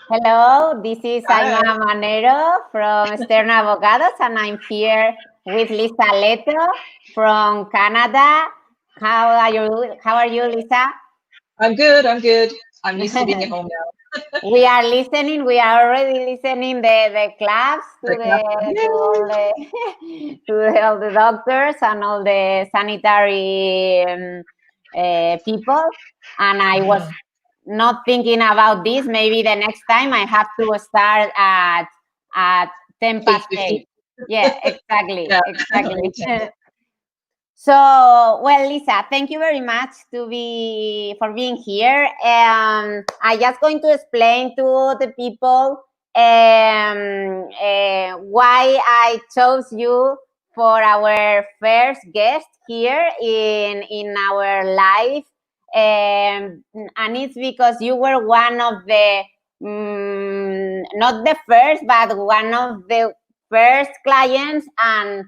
Hello, this is Hi. Ainhoa Manero from Stern Avocados, and I'm here with Lisa Letto from Canada. How are you? How are you, Lisa? I'm good. I'm good. I'm used to being at home now. We are listening. We are already listening the class Like, to all yay. the all the doctors and all the sanitary people. And I was Mhm. not thinking about this. Maybe the next time I have to start at 10 past 8. 8:50. Yeah, exactly, Yeah, me exactly. too. So, well, Lisa, thank you very much for being here. I just going to explain to the people why I chose you for our first guest here in our life, and it's because you were one of the not the first, but one of the first clients and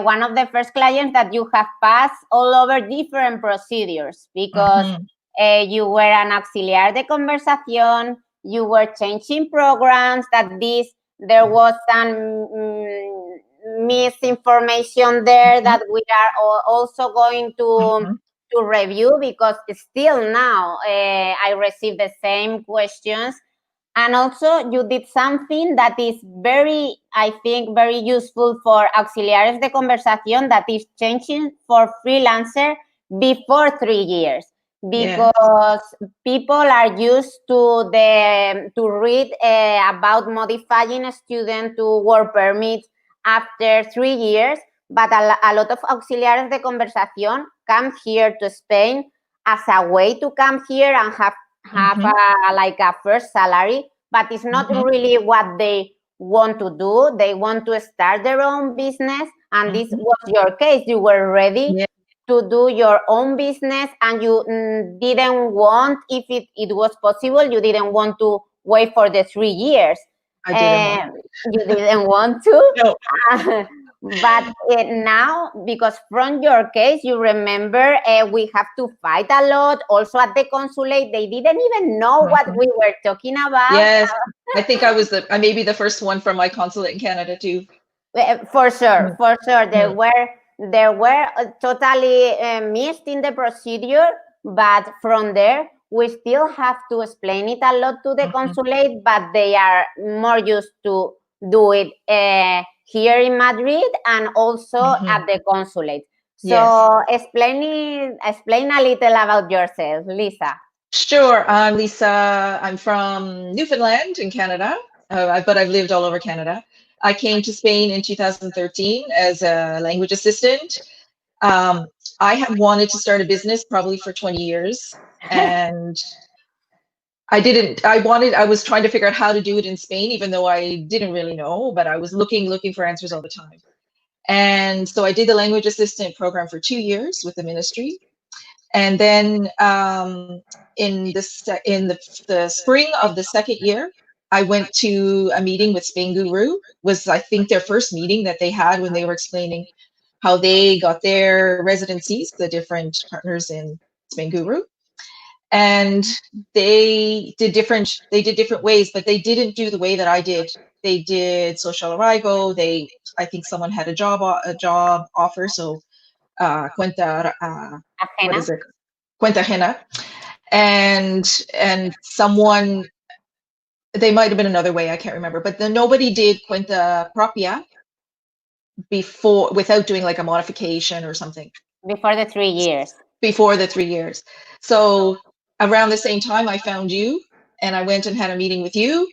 one of the first clients that you have passed all over different procedures because Mhm. you were an auxiliar de conversación, you were changing programs, that this there was some misinformation there Mhm. that we are also going Mhm. to review because still now I receive the same questions, and also you did something that is very, I think, very useful for auxiliares de conversación, that is changing for freelancer before 3 years, Yeah, because people are used to read about modifying a student to work permit after 3 years, but a lot of auxiliares de conversación come here to Spain as a way to come here and have Mhm. like a first salary, but it's not Mhm. really what they want to do. They want to start their own business, and this Mhm. was your case. You were ready Yeah, to do your own business, and you didn't want, if it was possible, you didn't want to wait for the 3 years. I didn't want And you didn't want to. to. No. But now, because from your case, you remember we have to fight a lot. Also at the consulate, they didn't even know what Mhm. we were talking about. Yes, I think I may be the first one from my consulate in Canada too. For sure, Mhm. for sure, Mhm. there were totally missed in the procedure, but from there we still have to explain it a lot to the Mhm. consulate, but they are more used to do it here in Madrid and also Mhm. at the consulate. Yes. So explain a little about yourself, Lisa. Sure. I'm Lisa. I'm from Newfoundland in Canada, but I've lived all over Canada. I came to Spain in 2013 as a language assistant. Um, I have wanted to start a business probably for 20 years, and I didn't. I was trying to figure out how to do it in Spain, even though I didn't really know, but I was looking for answers all the time. And so I did the language assistant program for 2 years with the ministry. And then in the spring of the second year, I went to a meeting with Spain Guru. Was I think their first meeting that they had when they were explaining how they got their residencies, the different partners in Spain Guru, and they did different ways, but they didn't do the way that I did. They did social arrigo. I think someone had a job offer, so cuenta what Ajena. is it? Cuenta ajena, and someone, they might have been another way, I can't remember, but then nobody did cuenta propia before without doing like a modification or something Before the 3 years. before the 3 years. So around the same time I found you, and I went and had a meeting with you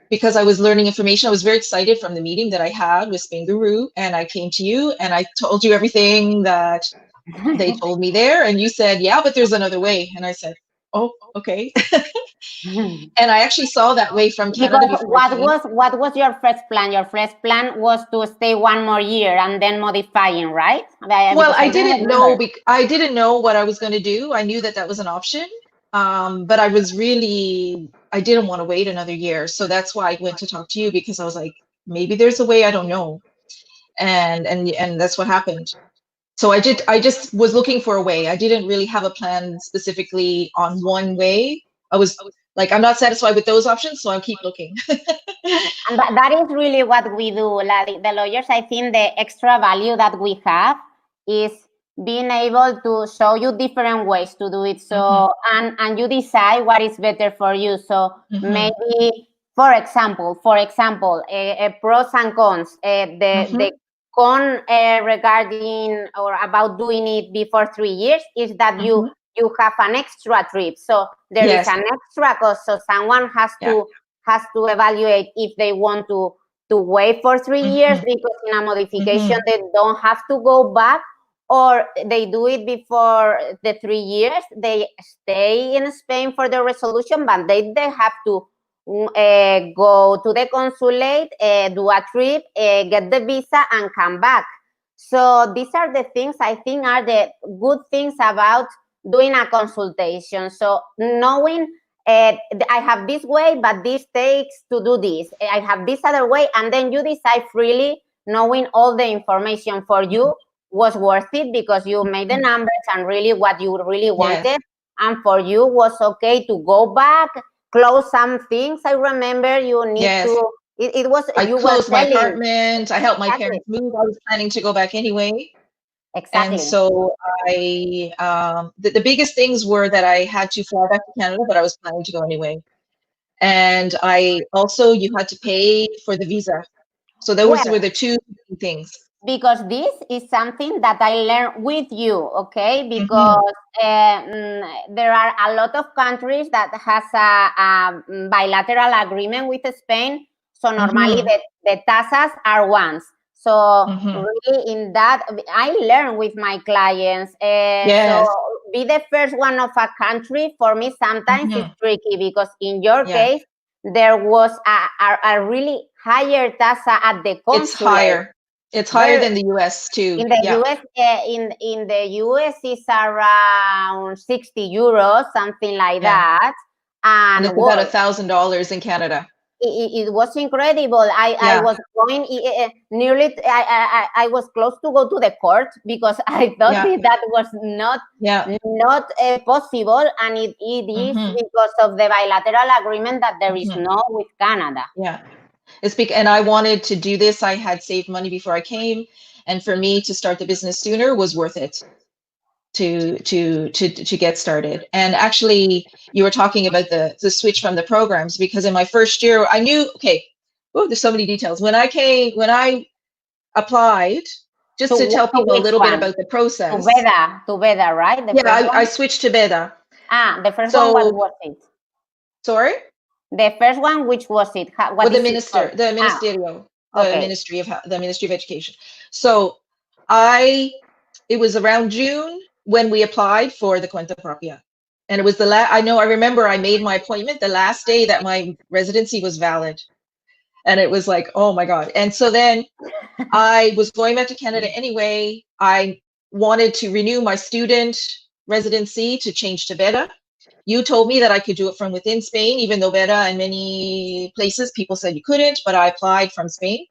because I was learning information. I was very excited from the meeting that I had with Spin Guru, and I came to you and I told you everything that they told me there, and you said, yeah, but there's another way. And I said, oh, okay. And I actually saw that way from Canada Because before I came. what was your first plan? Your first plan was to stay one more year and then modifying, right? Well, Because I don't remember. I didn't know what I was going to do. I knew that that was an option. But I didn't want to wait another year. So that's why I went to talk to you, because I was like, maybe there's a way I don't know. And that's what happened. So I just was looking for a way. I didn't really have a plan specifically on one way. I was Like, I'm not satisfied with those options, so I'll keep looking. And that is really what we do. Like the lawyers, I think the extra value that we have is being able to show you different ways to do it. So and you decide what is better for you. So maybe, for example, pros and cons. The con regarding or about doing it before 3 years is that you have an extra trip. So there is Yes. an extra cost. So someone has to evaluate if they want to wait for 3 years because in a modification they don't have to go back, or they do it before the 3 years. They stay in Spain for the resolution, but they have to go to the consulate, do a trip, get the visa, and come back. So these are the things I think are the good things about doing a consultation. So knowing I have this way, but this takes to do this. I have this other way, and then you decide freely, knowing all the information for you was worth it because you made the numbers and really what you really wanted, and for you was okay to go back, close some things. I remember you need to. It was I you were closed my selling. apartment. I helped my Exactly. parents move. I was planning to go back anyway. Exactly. And so the biggest things were that I had to fly back to Canada, but I was planning to go anyway. And you had to pay for the visa. So those were the two things. Because this is something that I learned with you, okay? Because there are a lot of countries that has a bilateral agreement with Spain. So normally the tasas are ones. So really in that, I learn with my clients. So be the first one of a country, for me, sometimes it's tricky because in your case, there was a really higher tasa at the consulate. It's higher than the US too. In the US, in the US, it's around 60 euros, something like that. And it's about $1,000 in Canada. It was incredible. I was going nearly. I was close to go to the court because I thought that was not possible, and it is because of the bilateral agreement that there is no with Canada. And I wanted to do this. I had saved money before I came, and for me to start the business sooner was worth it to get started. And actually, you were talking about the switch from the programs, because in my first year I knew, there's so many details. When I applied, just to tell people a little bit about the process. To Veda, right? I switched to Veda. The first one, what was it? Sorry? The first one, which was it? The Ministry of Education. So it was around June when we applied for the Cuenta Propia. And it was I remember I made my appointment the last day that my residency was valid. And it was like, oh my God. And so then I was going back to Canada anyway. I wanted to renew my student residency to change to Veda. You told me that I could do it from within Spain, even though Veda in many places people said you couldn't, but I applied from Spain.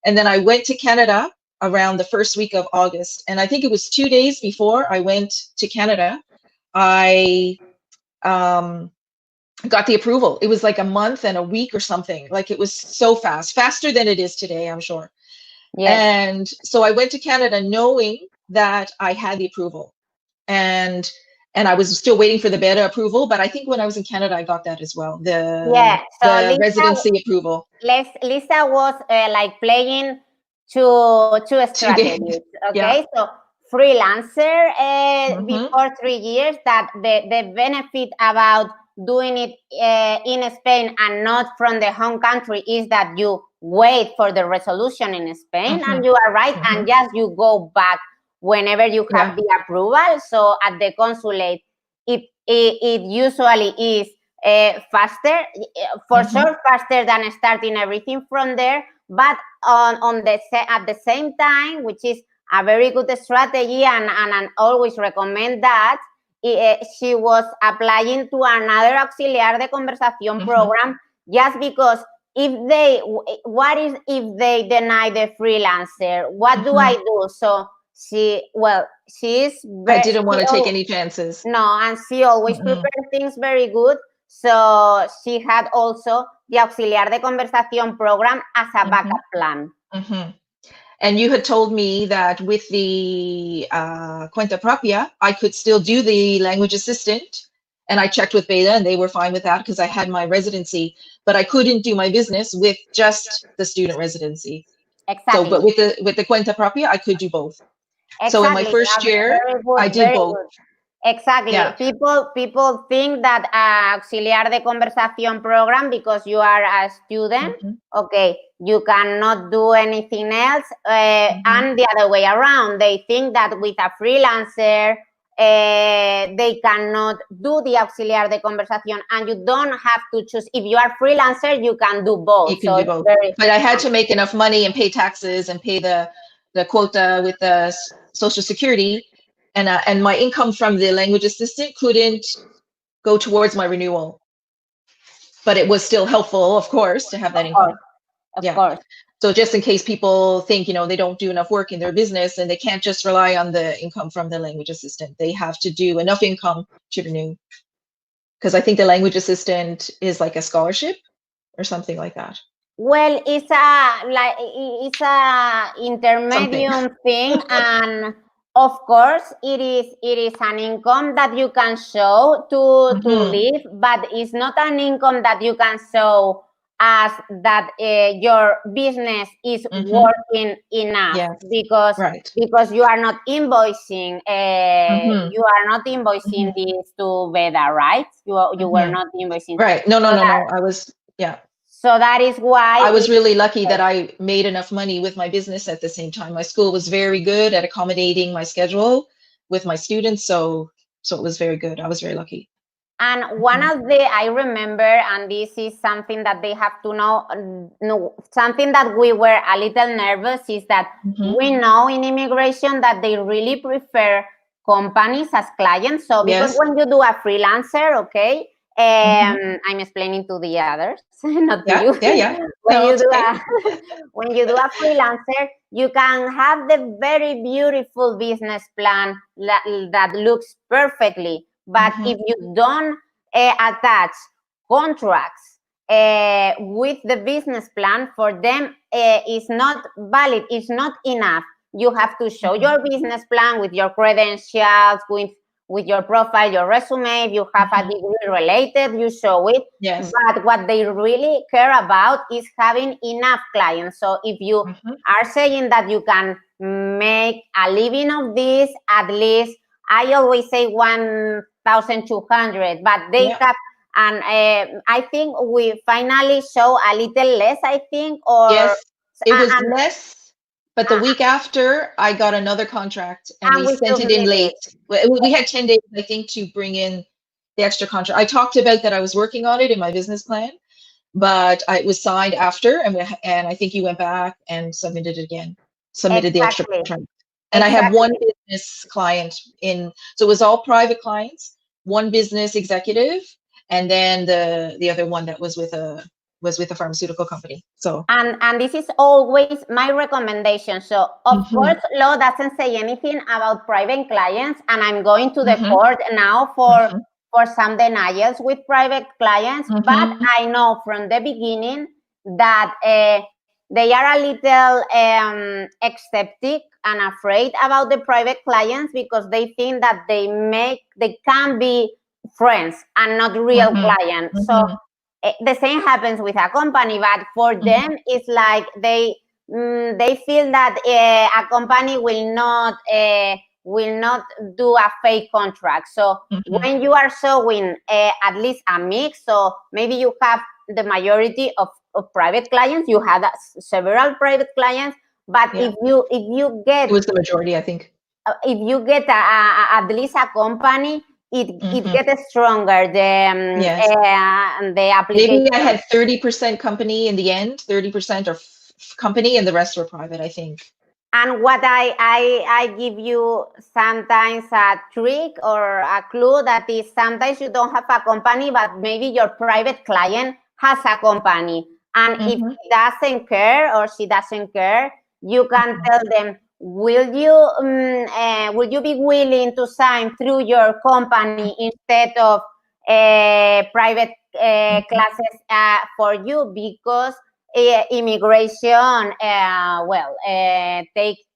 And then I went to Canada around the first week of August. And I think it was 2 days before I went to Canada, I got the approval. It was like a month and a week or something. Like, it was so fast, faster than it is today, I'm sure. And so I went to Canada knowing that I had the approval. And I was still waiting for the beta approval, but I think when I was in Canada, I got that as well. The residency approval. Lisa was like playing two strategies. Okay, so freelancer before 3 years. That the benefit about doing it in Spain and not from the home country is that you wait for the resolution in Spain, and you are right, and just you go back whenever you have the approval. So at the consulate, it usually is faster, for sure, faster than starting everything from there. But at the same time, which is a very good strategy, and I always recommend that, she was applying to another auxiliar de conversación program, just because if they deny the freelancer, what do I do? So she's I didn't want to take any chances. No, and she always prepares things very good. So she had also the Auxiliar de Conversación program as a backup plan. And you had told me that with the Cuenta Propia, I could still do the language assistant. And I checked with Beta and they were fine with that because I had my residency, but I couldn't do my business with just the student residency. Exactly. So, but with the Cuenta Propia, I could do both. Exactly. So in my first year, very good, I did both. Good. Exactly. Yeah. People think that Auxiliar de Conversación program, because you are a student, okay, you cannot do anything else, and the other way around. They think that with a freelancer, they cannot do the Auxiliar de Conversación, and you don't have to choose. If you are freelancer, you can do both. You can do both. But I had to make enough money and pay taxes and pay the quota with the Social Security. And my income from the language assistant couldn't go towards my renewal. But it was still helpful, of course, to have that income. Of course. So just in case people think, they don't do enough work in their business and they can't just rely on the income from the language assistant. They have to do enough income to renew. Because I think the language assistant is like a scholarship or something like that. Well, it's a intermediate thing, and of course, it is an income that you can show to live, but it's not an income that you can show as that your business is working enough, because you are not invoicing. You are not invoicing this to Veda, right? You were not invoicing. Right? No. I was. Yeah. So that is why I was really lucky that I made enough money with my business at the same time. My school was very good at accommodating my schedule with my students, so it was very good. I was very lucky. And one of I remember, and this is something that they have to know, something that we were a little nervous is that we know in immigration that they really prefer companies as clients. So because when you do a freelancer, okay, I'm explaining to the others, not to you. Yeah. When you do a freelancer, you can have the very beautiful business plan that looks perfectly. But if you don't attach contracts with the business plan, for them it's not valid, it's not enough. You have to show your business plan with your credentials, with your profile, your resume. If you have a degree related, you show it. Yes. But what they really care about is having enough clients. So if you are saying that you can make a living of this, at least, I always say 1,200, but they have, and I think we finally show a little less, I think, or yes, it was less. But the week after, I got another contract, and we sent it in late. We had 10 days, I think, to bring in the extra contract. I talked about that I was working on it in my business plan, but it was signed after, and I think you went back and submitted it again, submitted the extra contract. And I have one business client so it was all private clients, one business executive, and then the other one that was with a pharmaceutical company. So and this is always my recommendation. So of course, law doesn't say anything about private clients, and I'm going to the court now for some denials with private clients. But I know from the beginning that they are a little skeptic and afraid about the private clients, because they think that they can be friends and not real clients. So the same happens with a company, but for them it's like they feel that a company will not do a fake contract. So when you are showing at least a mix, so maybe you have the majority of private clients, you had several private clients, but if you get, it was the majority, I think. If you get at least a company, it gets stronger, the application. Maybe I had 30% company in the end, 30% or company, and the rest were private, I think. And what I give you sometimes a trick or a clue, that is sometimes you don't have a company, but maybe your private client has a company. And if he doesn't care or she doesn't care, you can tell them, will you be willing to sign through your company instead of private classes for you, because immigration,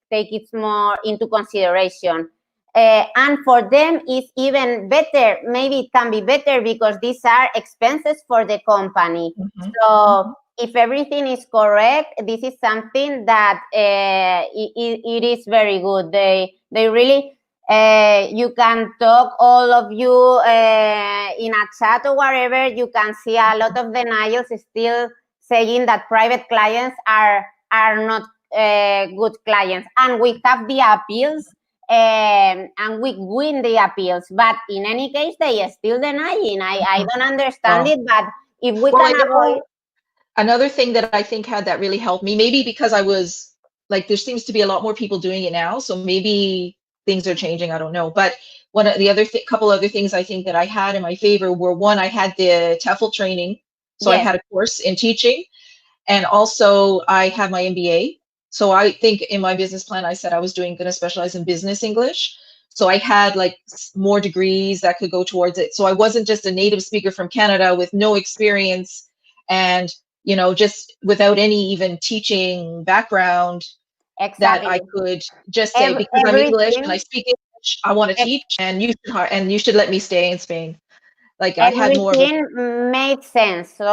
take it more into consideration. And for them, it's even better. Maybe it can be better because these are expenses for the company. So if everything is correct, this is something that it is very good. They really, you can talk, all of you, in a chat or wherever. You can see a lot of denials still saying that private clients are not good clients, and we have the appeals. And we win the appeals, but in any case, they are still denying. I don't understand it, but if we Well, can I know avoid. another thing that I think had that really helped me, maybe because I was like, there seems to be a lot more people doing it now, so maybe things are changing. I don't know. But one of the other couple other things I think that I had in my favor were, one, I had the TEFL training, so I Yes, had a course in teaching, and also I have my MBA. So I think in my business plan, I said I was going to specialize in business English. So I had like more degrees that could go towards it. So I wasn't just a native speaker from Canada with no experience and, just without any even teaching background, that I exactly. could just say, because I'm English and I Everything, speak English, I want to teach, and you should let me stay in Spain. Like I had more of a. everything made sense. So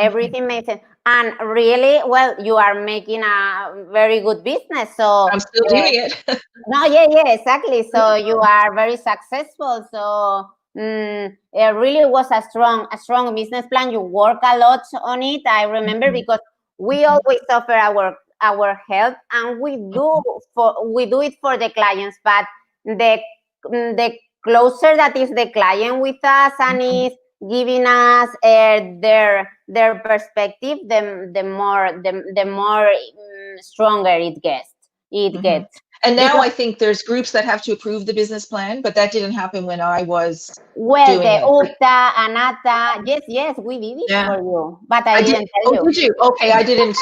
Mhm. everything made sense. And really, well, you are making a very good business. So, I'm still doing it. no, yeah, exactly. So you are very successful. So it really was a strong business plan. You work a lot on it. I remember, Mhm, because we mhm, always offer our help, and we do it for the clients. But the the closer that is the client with us and mhm, is giving us their perspective, the more stronger it gets. It mhm. gets. And now Because, I think there's groups that have to approve the business plan, but that didn't happen when I was well, doing the it. Like, UPTA, ANATA, yes, we did it yeah, for you, but I I did. didn't tell Oh, you. did you? Okay, I didn't.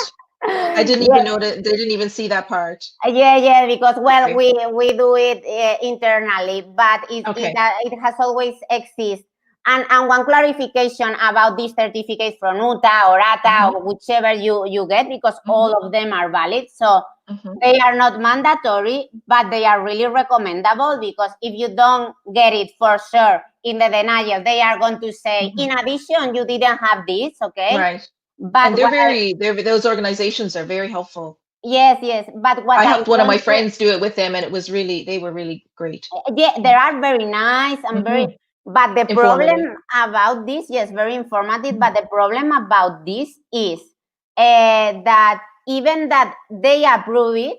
I didn't even Yes, know that. They didn't even see that part. yeah, because, well, Okay. we do it internally, but Okay. it has always existed. And one clarification about these certificates from UTA or ATA, Mhm, or whichever you get, because mhm, all of them are valid. So mhm, they are not mandatory, but they are really recommendable, because if you don't get it for sure in the denial, they are going to say, mhm. in addition, you didn't have this, okay? Right. And But those organizations are very helpful. yes, but what I I helped one of my want to, friends do it with them, and they were really great. yeah, they are very nice and very, Mhm. but the problem Informative. about this, yes, very informative, Mhm, but the problem about this is that even that they approve it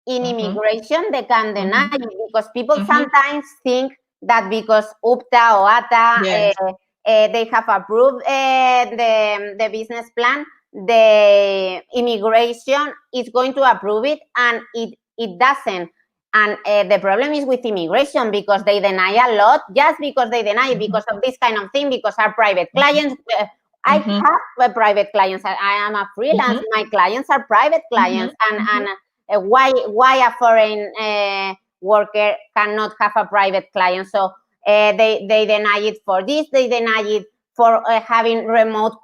in mhm, immigration, they can deny mhm, it, because people mhm. sometimes think that because UPTA or ATA, Yes. they have approved the business plan, the immigration is going to approve it, and it doesn't. And the problem is with immigration, because they deny a lot, just because they deny it, Mhm, because of this kind of thing, because our private mhm, clients. I mhm, have private clients. I am a freelance. mhm, My clients are private mhm, clients, and mhm, why a foreign worker cannot have a private client? So they deny it for this. They deny it for having yes. remote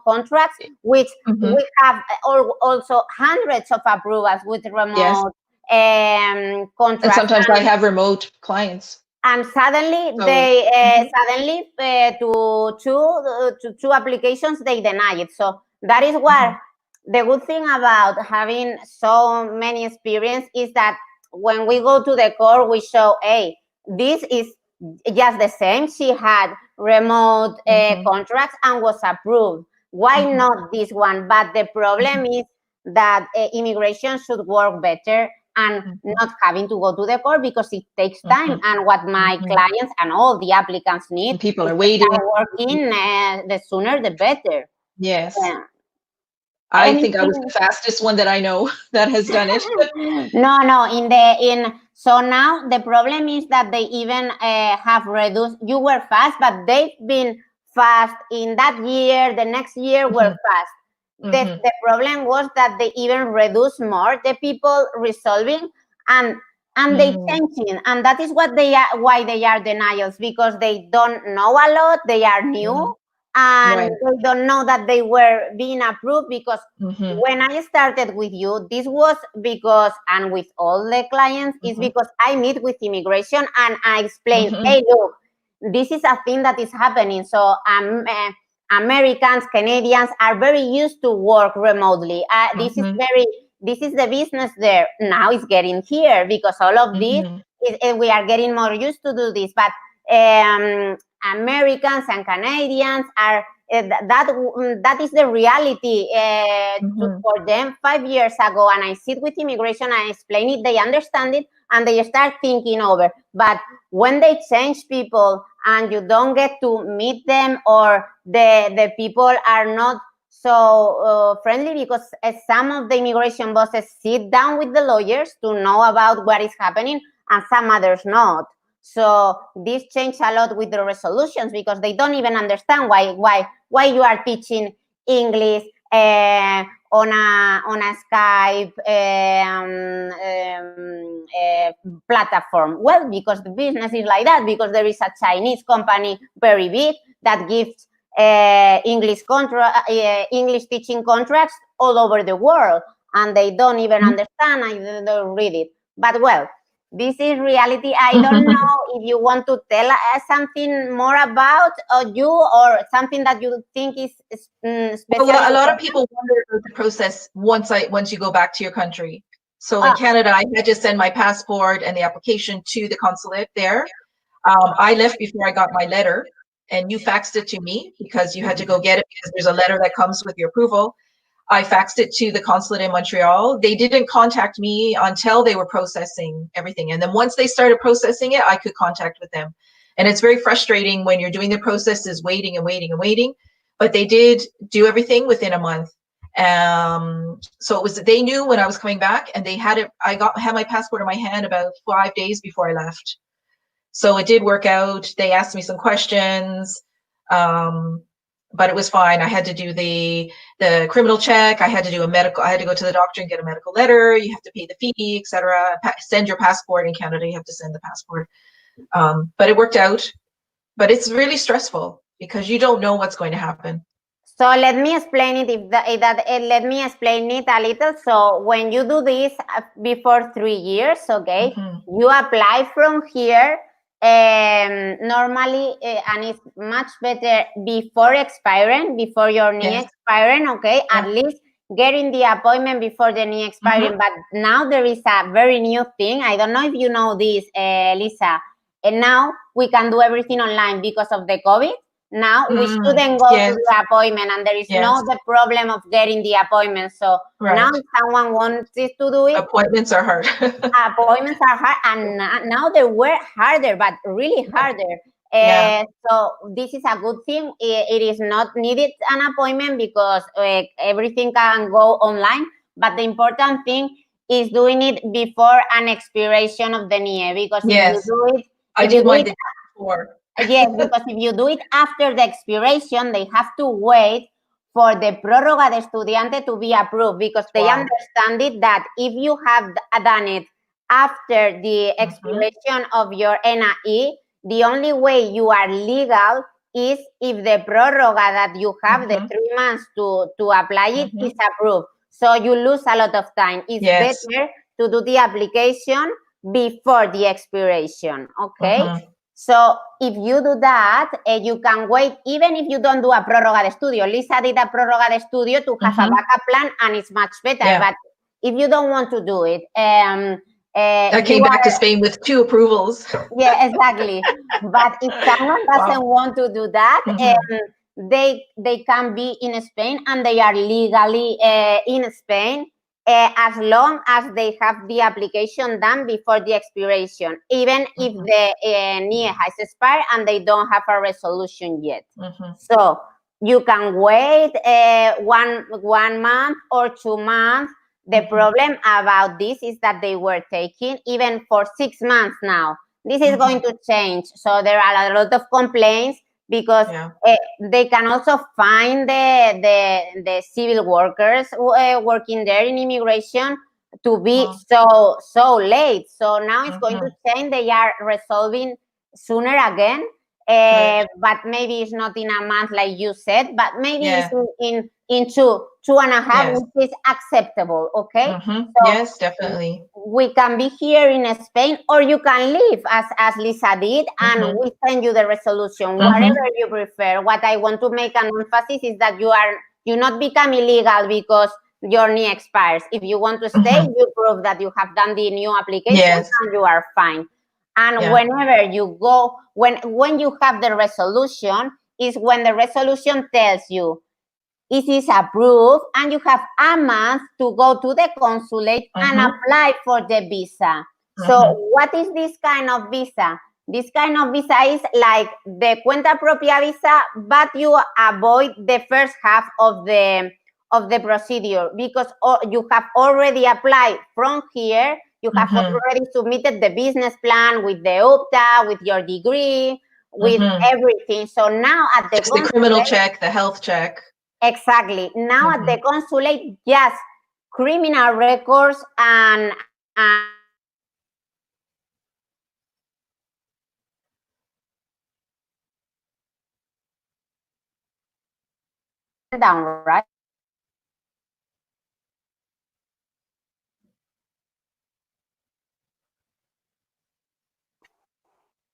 contracts, which Mhm, we have also hundreds of approvals with yes. remote And contracts. sometimes I have remote clients. And suddenly So, they mhm, to two applications they deny it. So that is what mhm, the good thing about having so many experience is that when we go to the core, we show, hey, this is just the same. She had remote mhm, contracts and was approved. Why mhm, not this one? But the problem mhm, is that immigration should work better, and mhm, not having to go to the court, because it takes time. mhm, And what my mhm. clients and all the applicants need And people is are to waiting. start working, the sooner the better. Yes. Yeah. I think I was Anything. the fastest one that I know that has done it. No, so now the problem is that they even have reduced. You were fast, but they've been fast in that year. The next year were Mhm, fast. mhm, The problem was that they even reduced more the people resolving, and and they changing, and that is what they are, why they are denials, because they don't know a lot, they are new, and Right. they don't know that they were being approved. Because when I started with you, this was because, and with all the clients, is because I meet with immigration and I explain, hey, look, this is a thing that is happening. So Americans, Canadians are very used to work remotely. This is the business there. Now it's getting here because all of this, we are getting more used to do this. But Americans and Canadians are, that is the reality for them 5 years ago. And I sit with immigration, I explain it, they understand it, and they start thinking over. But when they change people and you don't get to meet them, or the people are not so friendly, because some of the immigration bosses sit down with the lawyers to know about what is happening, and some others not. So this changed a lot with the resolutions, because they don't even understand why you are teaching English on a Skype platform. Well, because the business is like that, because there is a Chinese company very big that gives English teaching contracts all over the world, and they don't even understand, and they don't read it. But well, this is reality. I don't know if you want to tell us something more about you, or something that you think is special. Well, a lot of people wonder about the process once you go back to your country. So in Canada, I had to send my passport and the application to the consulate there. I left before I got my letter, and you faxed it to me because you had to go get it, because there's a letter that comes with your approval. I faxed it to the consulate in Montreal. They didn't contact me until they were processing everything. And then once they started processing it, I could contact with them. And it's very frustrating when you're doing the processes, waiting and waiting and waiting. But they did do everything within a month. So it was, they knew when I was coming back, and they had it. I had my passport in my hand about 5 days before I left. So it did work out. They asked me some questions. But it was fine. I had to do the criminal check. I had to do a medical. I had to go to the doctor and get a medical letter. You have to pay the fee, etc. Send your passport in Canada. You have to send the passport. But it worked out. But it's really stressful because you don't know what's going to happen. So let me explain it. Let me explain it a little. So when you do this before 3 years, okay, you apply from here. Normally, and it's much better before expiring, before your knee expiring, okay, at least getting the appointment before the knee expiring. But now there is a very new thing. I don't know if you know this, Lisa, and now we can do everything online because of the COVID. Now we shouldn't go to the appointment, and there is no the problem of getting the appointment. So now if someone wants to do it, appointments are hard. Appointments are hard, and now they were harder, but really harder. So this is a good thing. It is not needed an appointment because everything can go online. But the important thing is doing it before an expiration of the NIE, because if you do it, I did mine before. Yes, because if you do it after the expiration, they have to wait for the prórroga de estudiante to be approved, because they understand it that if you have done it after the expiration of your NIE, the only way you are legal is if the prórroga that you have, the 3 months to apply it, is approved. So you lose a lot of time. It's better to do the application before the expiration, okay? So if you do that, you can wait, even if you don't do a prórroga de estudio. Lisa did a prórroga de estudio to have a backup plan, and it's much better. But if you don't want to do it, I came back to Spain with 2 approvals. Yeah, exactly. But if someone doesn't want to do that, they can be in Spain, and they are legally in Spain, as long as they have the application done before the expiration, even if the NIE has expired and they don't have a resolution yet. So you can wait 1 month or 2 months. The problem about this is that they were taking even for 6 months now. This is going to change. So there are a lot of complaints, because they can also find the civil workers working there in immigration to be so late. So now it's going to change. They are resolving sooner again. But maybe it's not in a month like you said, but maybe it's in two and a half, which is acceptable. Okay. So yes, definitely. we can be here in Spain, or you can leave as Lisa did, and we send you the resolution, whatever you prefer. What I want to make an emphasis is that you not become illegal because your knee expires. If you want to stay, you prove that you have done the new application and you are fine. And whenever you go, when you have the resolution, is when the resolution tells you it is approved and you have a month to go to the consulate and apply for the visa. So what is this kind of visa? This kind of visa is like the cuenta propia visa, but you avoid the first half of the procedure because you have already applied from here. You have already submitted the business plan with the UPTA, with your degree, with everything. So now at the the criminal check, the health check. Exactly. Now at the consulate, yes, criminal records and down, right?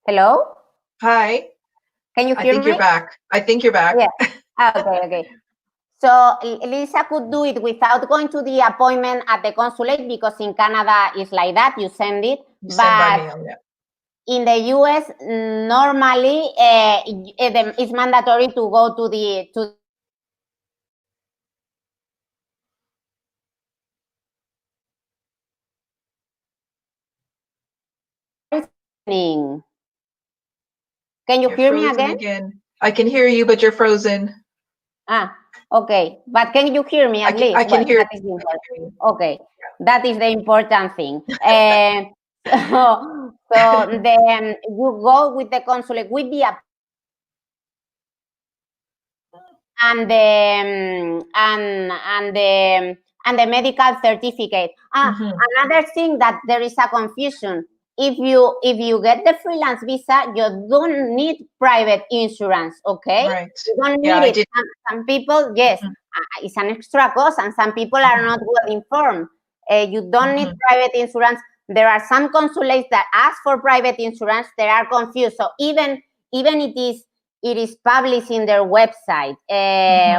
Hello? Hi. Can you I hear think me? you're back. I think you're back. Yeah. Okay. So Lisa could do it without going to the appointment at the consulate because in Canada it's like that, you send it. You send by mail, in the US, normally it's mandatory to go to the Can you hear me again? I can hear you, but you're frozen. Okay. But can you hear me at least? I can hear that is important. Okay. That is the important thing. So then you go with the consulate with the and the medical certificate. Another thing that there is a confusion. If you get the freelance visa, you don't need private insurance, okay? Right. You don't need it. Some people, yes, it's an extra cost, and some people are not well informed. You don't need private insurance. There are some consulates that ask for private insurance. They are confused. So even it is published in their website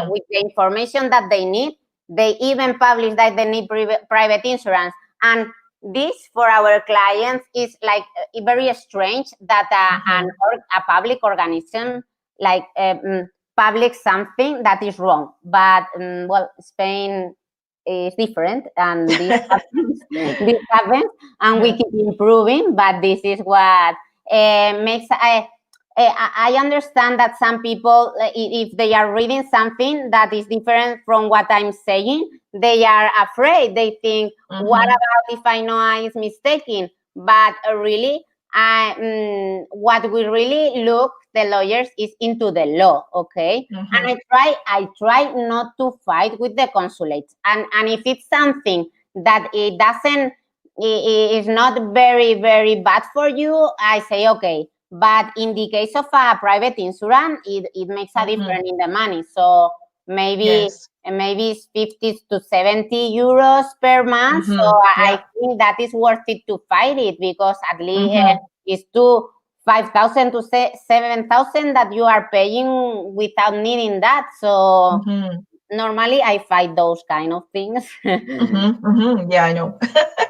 with the information that they need. They even publish that they need private insurance. And this, for our clients, is like very strange that a public organization like public something that is wrong. But, well, Spain is different, and this happens, and we keep improving, but this is what makes I understand that some people, if they are reading something that is different from what I'm saying, they are afraid. They think, what about if Ainhoa is mistaken? But really, what we really look, the lawyers, is into the law, okay? And I try not to fight with the consulates. And if it's something that it doesn't, it is not very, very bad for you, I say, okay. But in the case of a private insurance, it makes a difference in the money. So maybe it's 50 to 70 euros per month. So I think that is worth it to fight it, because at least it's 5,000 to 7,000 that you are paying without needing that. So normally I fight those kind of things. Yeah, I know.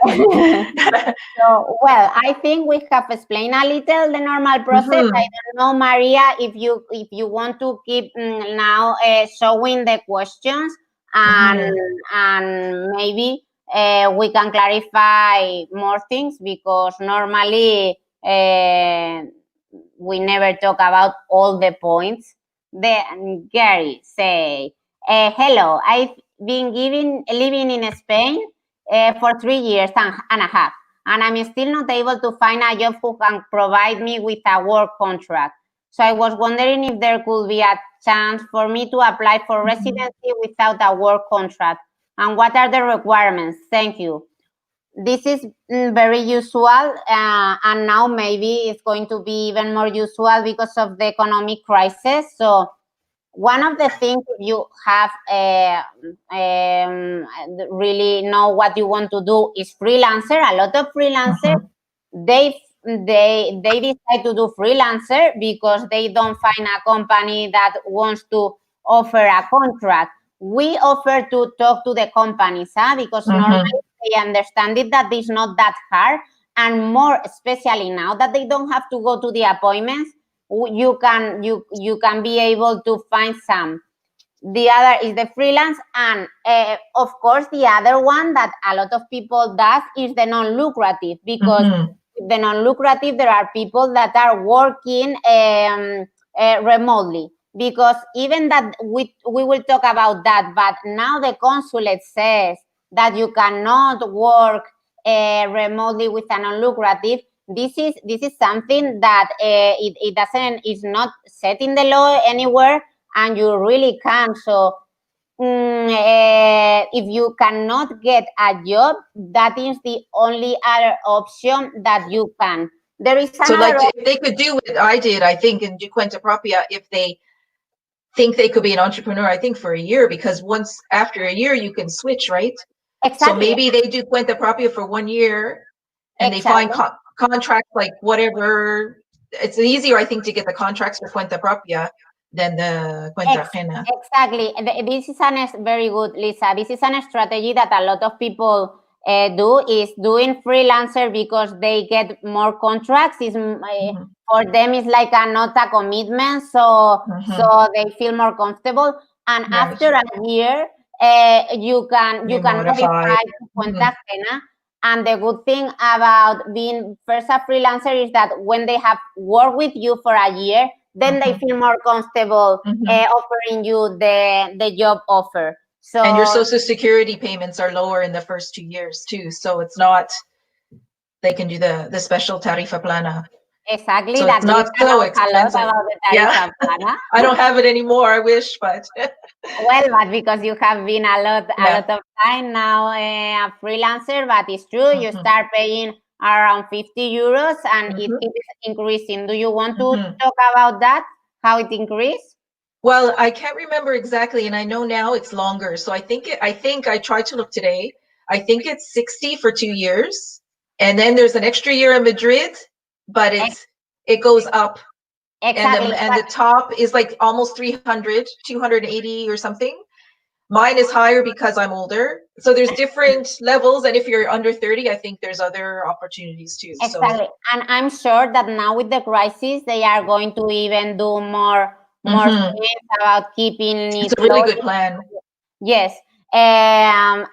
So, well, I think we have explained a little the normal process. I don't know, Maria, if you want to keep now showing the questions, and maybe we can clarify more things, because normally we never talk about all the points. Then Gary say, hello, I've been living in Spain for 3 years and a half, and I'm still not able to find a job who can provide me with a work contract. So I was wondering if there could be a chance for me to apply for residency without a work contract, and what are the requirements? Thank you. this is very usual, and now maybe it's going to be even more usual because of the economic crisis. So one of the things you have really know what you want to do is freelancer. A lot of freelancers, they they decide to do freelancer because they don't find a company that wants to offer a contract. We offer to talk to the companies, because normally they understand it that it's not that hard, and more especially now that they don't have to go to the appointments, you can be able to find some. The other is the freelance, and of course the other one that a lot of people does is the non-lucrative, because with the non-lucrative there are people that are working remotely, because even that we will talk about that, but now the consulate says that you cannot work remotely with a non-lucrative. This is something that it doesn't is not set in the law anywhere, and you really can. So if you cannot get a job, that is the only other option that you can. There is So another like if they could do what I did, I think, in do cuenta propia, if they think they could be an entrepreneur, I think for a year, because once after a year you can switch, right? So exactly, maybe they do cuenta propia for 1 year and they find exactly. contracts like whatever. It's easier, I think, to get the contracts for cuenta propia than the cuenta ajena. Exactly. This is very good, Lisa. This is a strategy that a lot of people do, is doing freelancer because they get more contracts. Is for them is like not a commitment, so they feel more comfortable. And Right. after a year, you can modify. modify to cuenta ajena. And the good thing about being first a freelancer is that when they have worked with you for a year, then they feel more comfortable offering you the job offer. So And your social security payments are lower in the first 2 years too, so it's not, they can do the special tarifa plana. exactly, So that it's not Lisa so knows a lot expensive. about the Yeah. tarifa plana. I don't have it anymore, I wish, but Well, but because you have been a lot of time now a freelancer, but it's true, you start paying around 50 euros and it keeps increasing. Do you want to talk about that? How it increased? Well, I can't remember exactly, and I know now it's longer. So I think I tried to look today. I think it's 60 for 2 years, and then there's an extra year in Madrid, but it goes up, Exactly. and the top is like almost 300, 280 or something. Mine is higher because I'm older. So there's different levels, and if you're under 30, I think there's other opportunities too. Exactly. And I'm sure that now with the crisis, they are going to even do more things about keeping It's it a really low. good plan. Yes. And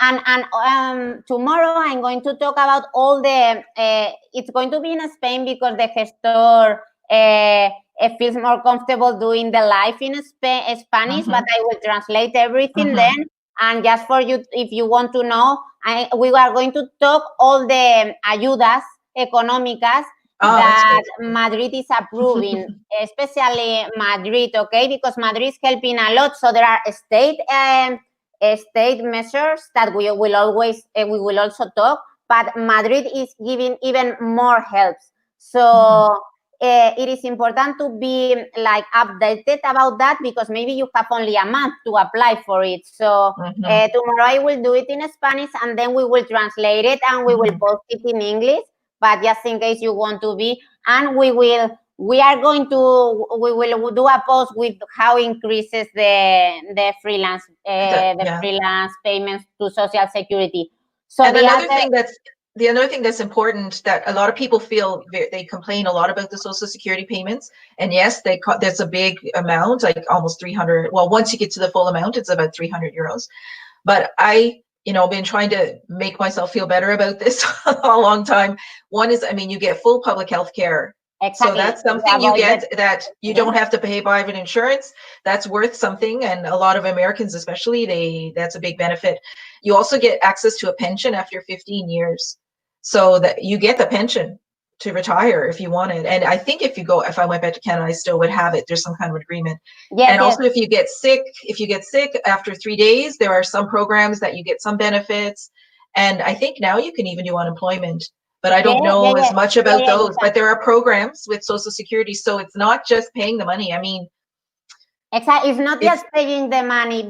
tomorrow I'm going to talk about all the. It's going to be in Spain because the gestor it feels more comfortable doing the live in Spanish, but I will translate everything then. And just for you, if you want to know, we are going to talk all the ayudas económicas that Madrid is approving, especially Madrid, okay? Because Madrid is helping a lot. So there are state measures that we will also talk, but Madrid is giving even more helps. So it is important to be like updated about that, because maybe you have only a month to apply for it. So tomorrow I will do it in Spanish, and then we will translate it and we will post it in English. But just in case you want to be, and we will do a post with how increases the freelance freelance payments to Social Security. So and the other thing that's important, that a lot of people feel, they complain a lot about the Social Security payments, and yes, there's a big amount, like almost 300. Well, once you get to the full amount, it's about 300 euros. But I, been trying to make myself feel better about this a long time. One is, you get full public health care. Exactly. So that's something you get that you don't have to pay private insurance. That's worth something. And a lot of Americans, especially, that's a big benefit. You also get access to a pension after 15 years. So that you get the pension to retire if you want it. And I think if I went back to Canada, I still would have it. There's some kind of agreement. And also if you get sick after 3 days, there are some programs that you get some benefits. And I think now you can even do unemployment, but I Yeah, don't yeah, know yeah, as much yeah, about yeah, you those. can. But there are programs with Social Security, so it's not just paying the money. I mean, Exactly. It's not it's just paying the money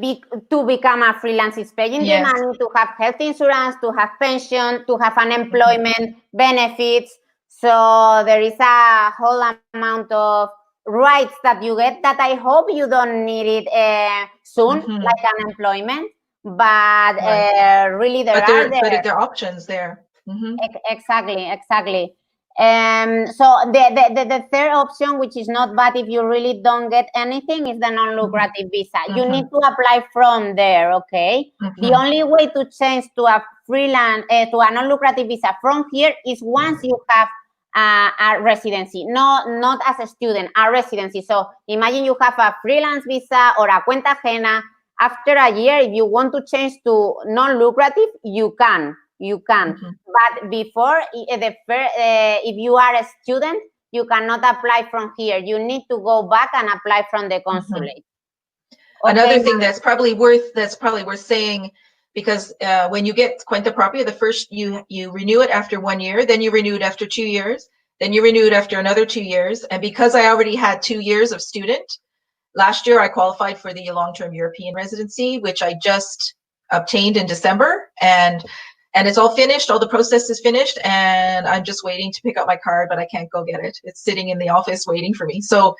to become a freelance. It's paying the yes. money to have health insurance, to have pension, to have Mhm. unemployment benefits. So there is a whole amount of rights that you get that I hope you don't need it soon, Mhm. like unemployment. But Right. really, there But are there are options there. Mhm. Exactly, exactly. So the third option, which is not bad if you really don't get anything, is the non-lucrative visa. You need Mhm. to apply from there, okay? The Mhm. only way to change to a freelance, to a non-lucrative visa from here is once you have a residency, not as a student, a residency. So imagine you have a freelance visa or a cuenta ajena. After a year, if you want to change to non-lucrative, you can. Mhm. But before, if you are a student, you cannot apply from here. You need to go back and apply from the Mhm. consulate. Another Okay, thing that's probably worth saying, because when you get cuenta propia, the first you renew it after 1 year, then you renew it after 2 years, then you renew it after another 2 years. And because I already had 2 years of student, last year I qualified for the long-term European residency, which I just obtained in December, and it's all finished. All the process is finished, and I'm just waiting to pick up my card, but I can't go get it. It's sitting in the office waiting for me. So,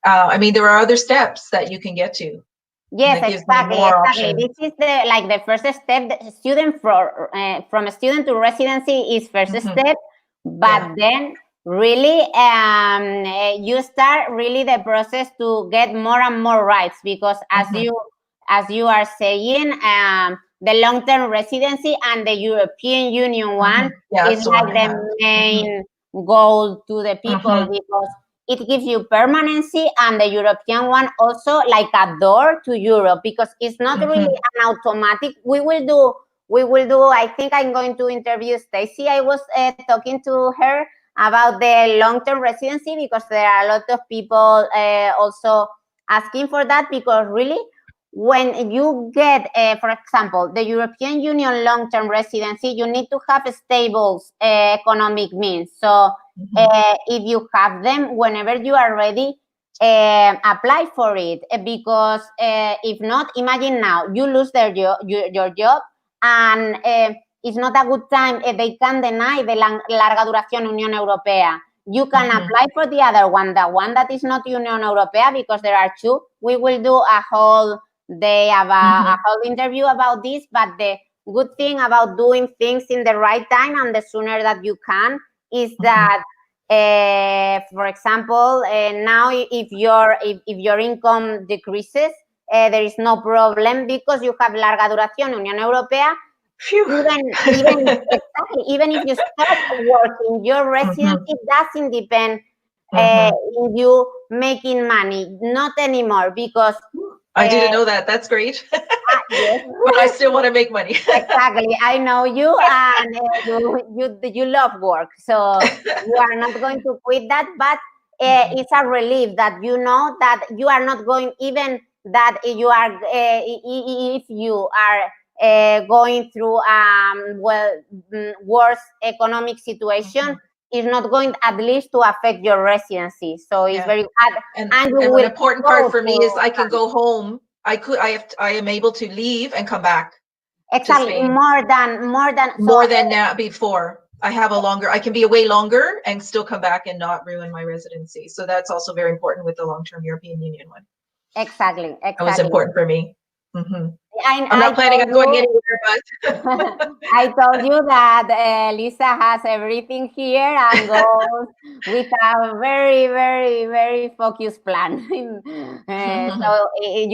I mean, there are other steps that you can get to, and yes, that gives me exactly, more exactly. options. This is the first step. The student from a student to residency is first Hmm. step, Yeah. but then really you start really the process to get more and more rights because Hmm. as you are saying, the long term residency and the European Union one Yeah, is that's the one like I the have. Hmm. main goal to the people Hmm. because it gives you permanency, and the European one also like a door to Europe because it's not really Hmm. an automatic. We will do. I think I'm going to interview Stacy. I was talking to her about the long-term residency because there are a lot of people also asking for that because really when you get, for example, the European Union long-term residency, you need to have stable economic means. So Hmm. if you have them, whenever you are ready, apply for it because if not, imagine now you lose your job and it's not a good time. They can deny the larga duración Unión Europea. You can Hmm. apply for the other one, the one that is not Unión Europea, because there are two. We will do a whole day about a Hmm. whole interview about this. But the good thing about doing things in the right time and the sooner that you can is Hmm. that for example, now if your income decreases, there is no problem because you have larga duración Unión Europea. Phew. Exactly, even if you stop working, your Hmm. residency doesn't depend Hmm. in you making money, not anymore because I uh, didn't know that. That's great. yes. But I still want to make money. Exactly. I know you, and you love work, so you are not going to quit that. But Mhm. it's a relief that you know that you are not going, even that you are if you are going through worse economic situation, Mhm. is not going at least to affect your residency. So it's Yeah. very bad, And and you and one will important part go for me is to I can go home. I am able to leave and come back to exactly Spain more than so. more than now before. I can be away longer and still come back and not ruin my residency. So that's also very important with the long-term European Union one. Exactly, That was exactly. important for me. Hmm. I'm I not planning told on going you, anywhere, but I told you that Lisa has everything here and goes with a very, very, very focused plan. So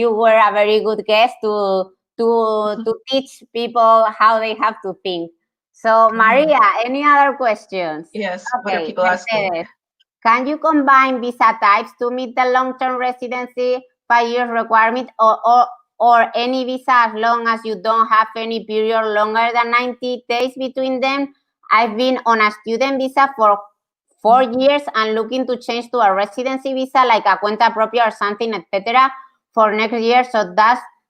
you were a very good guest to teach people how they have to think. So Maria, any other questions? Yes. What are Okay, people asking? Mercedes. Can you combine visa types to meet the long-term residency 5 years requirement or any visa as long as you don't have any period longer than 90 days between them? I've been on a student visa for 4 years and looking to change to a residency visa like a cuenta propia or something, etc. for next year. So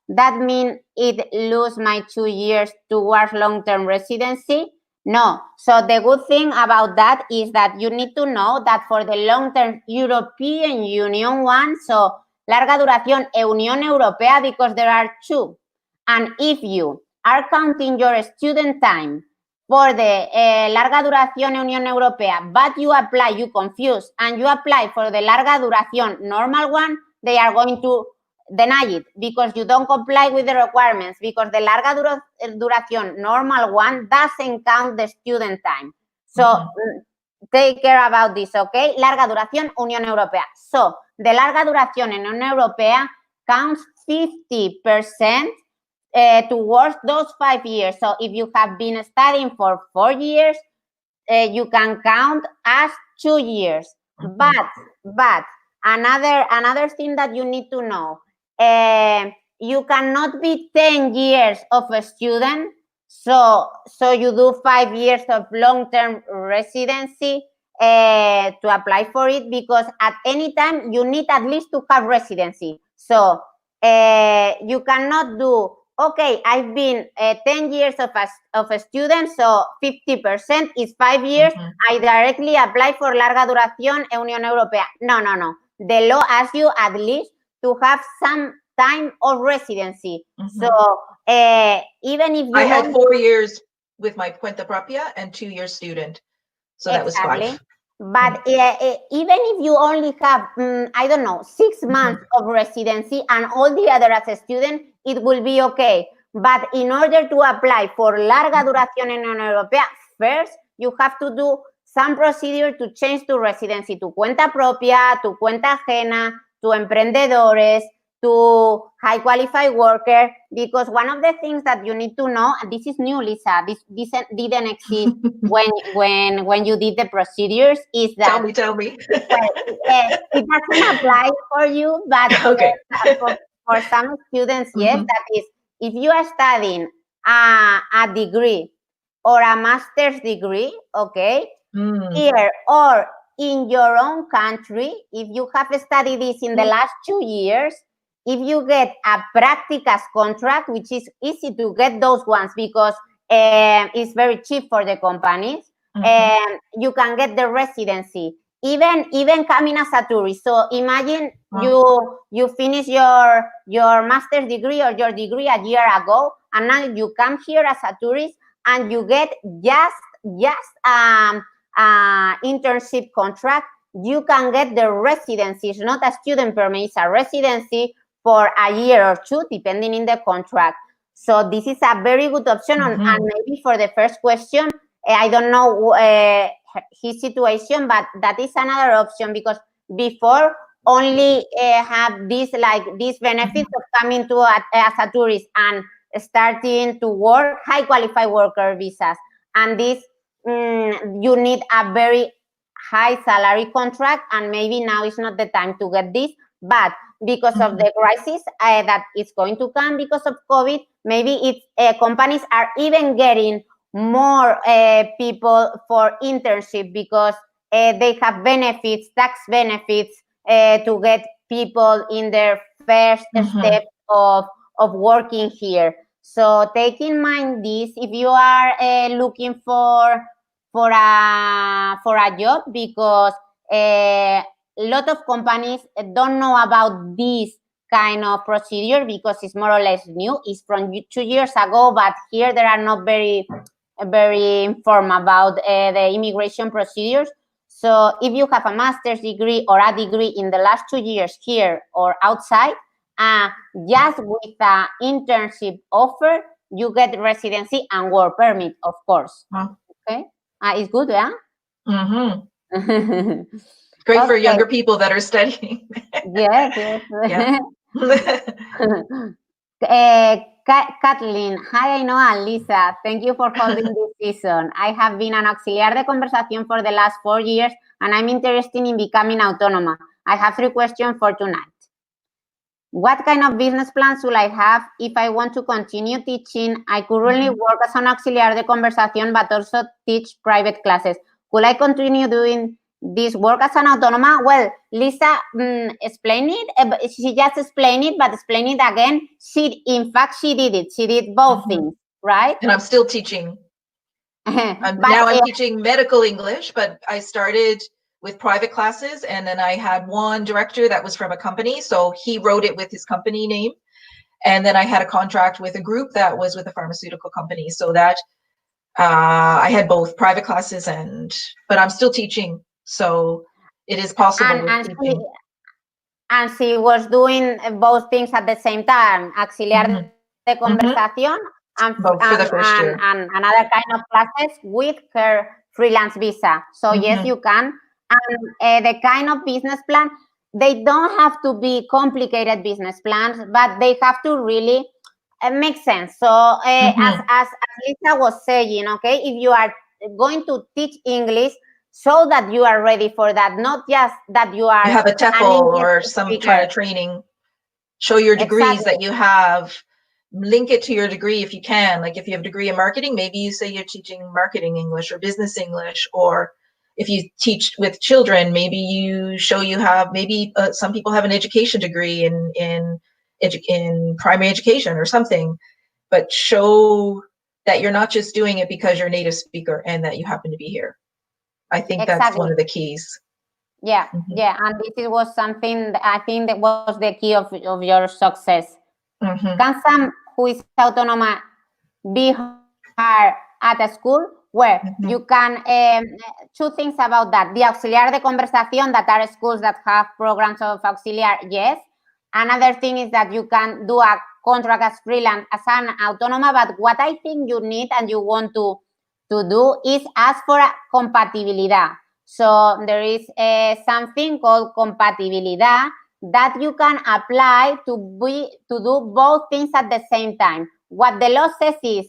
that mean it lose my 2 years towards long-term residency? No. So the good thing about that is that you need to know that for the long-term European Union one, so larga duración Unión Europea, because there are two. And if you are counting your student time for the larga duración Unión Europea, but you confuse, and you apply for the larga duración normal one, they are going to deny it because you don't comply with the requirements, because the larga duración normal one doesn't count the student time. So take care about this, okay? Larga duración Unión Europea. So the larga duración Unión Europea counts 50% towards those 5 years. So if you have been studying for 4 years, you can count as 2 years. But another thing that you need to know, you cannot be 10 years of a student, so you do 5 years of long-term residency to apply for it, because at any time you need at least to have residency. So you cannot do, okay, I've been 10 years of a student, so 50% is 5 years. I directly apply for larga duración Unión Europea. No. The law asks you at least to have some time of residency. So even if you... I had 4 years with my cuenta propia and 2 years student. So that was 5. But even if you only have, I don't know, 6 months of residency and all the other as a student, it will be okay. But in order to apply for larga duración en Unión Europea, first you have to do some procedure to change to residency, tu cuenta propia, tu cuenta ajena, to emprendedores, to high qualified worker, because one of the things that you need to know, and this is new, Lisa, this didn't exist when you did the procedures, is that Tell me. it doesn't apply for you, but for some students, yes, that is, if you are studying a degree or a master's degree, okay, here or in your own country, if you have studied this in the last 2 years, if you get a practicas contract, which is easy to get those ones because it's very cheap for the companies, you can get the residency, even coming as a tourist. So imagine you finish your master's degree or your degree a year ago, and now you come here as a tourist and you get just internship contract. You can get the residency. It's not a student permit, it's a residency for a year or 2, depending in the contract. So this is a very good option. And maybe for the first question, I don't know his situation, but that is another option, because before only have these benefits of coming to as a tourist and starting to work, high qualified worker visas. And this, you need a very high salary contract, and maybe now is not the time to get this, but because of the crisis that is going to come because of COVID, maybe it's companies are even getting more people for internship, because they have benefits, tax benefits, to get people in their first step of working here. So take in mind this if you are looking for a job, because a lot of companies don't know about this kind of procedure, because it's more or less new. It's from 2 years ago, but here they are not very informed about the immigration procedures. So if you have a master's degree or a degree in the last 2 years here or outside, just with an internship offer, you get residency and work permit, of course. Okay, it's good, yeah. Great for younger people that are studying. Yes. Kathleen, hi, Ainhoa and Lisa. Thank you for holding this season. I have been an auxiliar de conversación for the last 4 years, and I'm interested in becoming autónoma. I have 3 questions for tonight. What kind of business plan should I have if I want to continue teaching? I currently work as an auxiliar de conversación, but also teach private classes. Could I continue doing this work as an autónoma. Well, Lisa explained it. She just explained it, but explain it again. In fact, she did it. She did both things, right? And I'm still teaching. But now I'm teaching medical English, but I started with private classes, and then I had one director that was from a company, so he wrote it with his company name. And then I had a contract with a group that was with a pharmaceutical company, so that I had both private classes but I'm still teaching, so it is possible with teaching. And she was doing both things at the same time, auxiliar de conversación and another kind of classes with her freelance visa. So yes, you can. And the kind of business plan, they don't have to be complicated business plans, but they have to really make sense. So as Lisa was saying, okay, if you are going to teach English, so that you are ready for that, not just that you are have a TEFL or some kind of training. Show your degrees that you have. Link it to your degree if you can. Like if you have a degree in marketing, maybe you say you're teaching marketing English or business English. Or if you teach with children, maybe you show you have, maybe some people have an education degree in primary education or something. But show that you're not just doing it because you're a native speaker and that you happen to be here. I think that's one of the keys. Yeah, and this was something I think that was the key of your success. Can some who is autónoma be hired at a school where you can, two things about that. The auxiliar de conversación, that are schools that have programs of auxiliar, yes. Another thing is that you can do a contract as freelance, as an autónoma, but what I think you need and you want to do is ask for a compatibilidad. So there is something called compatibilidad that you can apply to do both things at the same time. What the law says is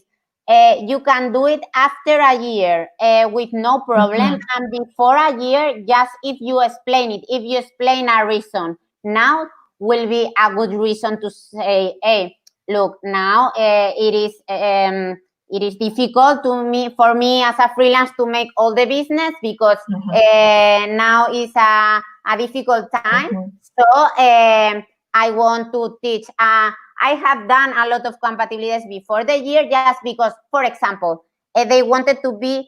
you can do it after a year with no problem, and before a year, just if you explain it, if you explain a reason, now will be a good reason to say, hey, look, now it is difficult for me as a freelance to make all the business because now is a difficult time. So I want to teach. I have done a lot of compatibilities before the year just because, for example, they wanted to be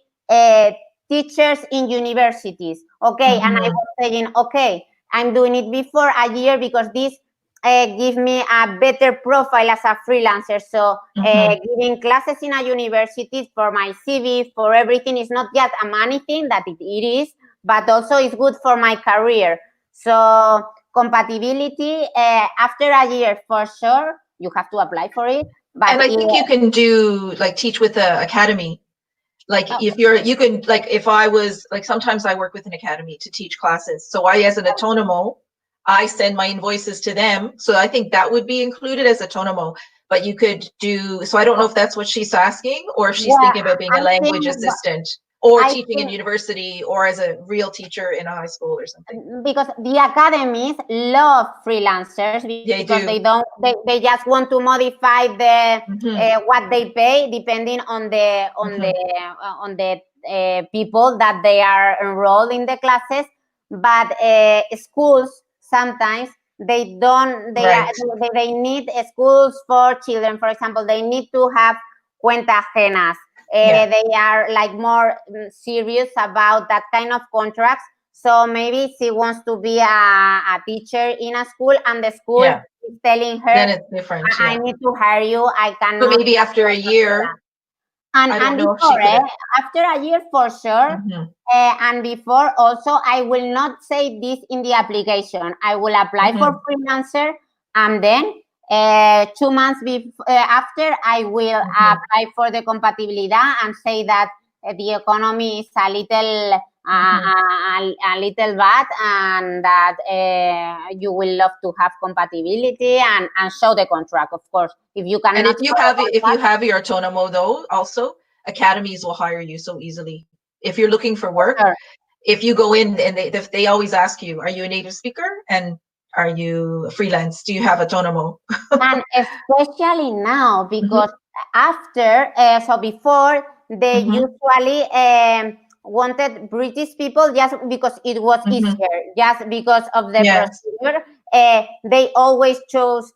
teachers in universities. Okay, and I was saying, okay, I'm doing it before a year because this give me a better profile as a freelancer. So giving classes in a university for my CV, for everything, is not just a money thing, that it is, but also it's good for my career. So compatibility after a year, for sure, you have to apply for it. But and I think you can do like teach with an academy. Like if you can, like if I was, like sometimes I work with an academy to teach classes. So I, as an autonomo, I send my invoices to them. So I think that would be included as autonomo. But you could do, so I don't know if that's what she's asking or if she's thinking about being a language assistant or teaching in university or as a real teacher in a high school or something. Because the academies love freelancers because they just want to modify the what they pay depending on the people that they are enrolled in the classes. But schools sometimes they don't, they need schools for children, for example, they need to have cuentas ajenas. They are like more serious about that kind of contracts. So maybe she wants to be a teacher in a school, and the school is telling her, then it's different. I need to hire you. I cannot. But maybe after a year. And before, after a year, for sure. And before also, I will not say this in the application. I will apply for freelancer, and then 2 months after, I will apply for the compatibilidad and say that the economy is a little bad, and that you will love to have compatibility and show the contract, of course. If you cannot, and if you have your autonomo though, also academies will hire you so easily. If you're looking for work, if you go in and they always ask you, are you a native speaker and are you freelance? Do you have autonomo? And especially now, because after, so before, they usually wanted British people just because it was easier, just because of the procedure. They always chose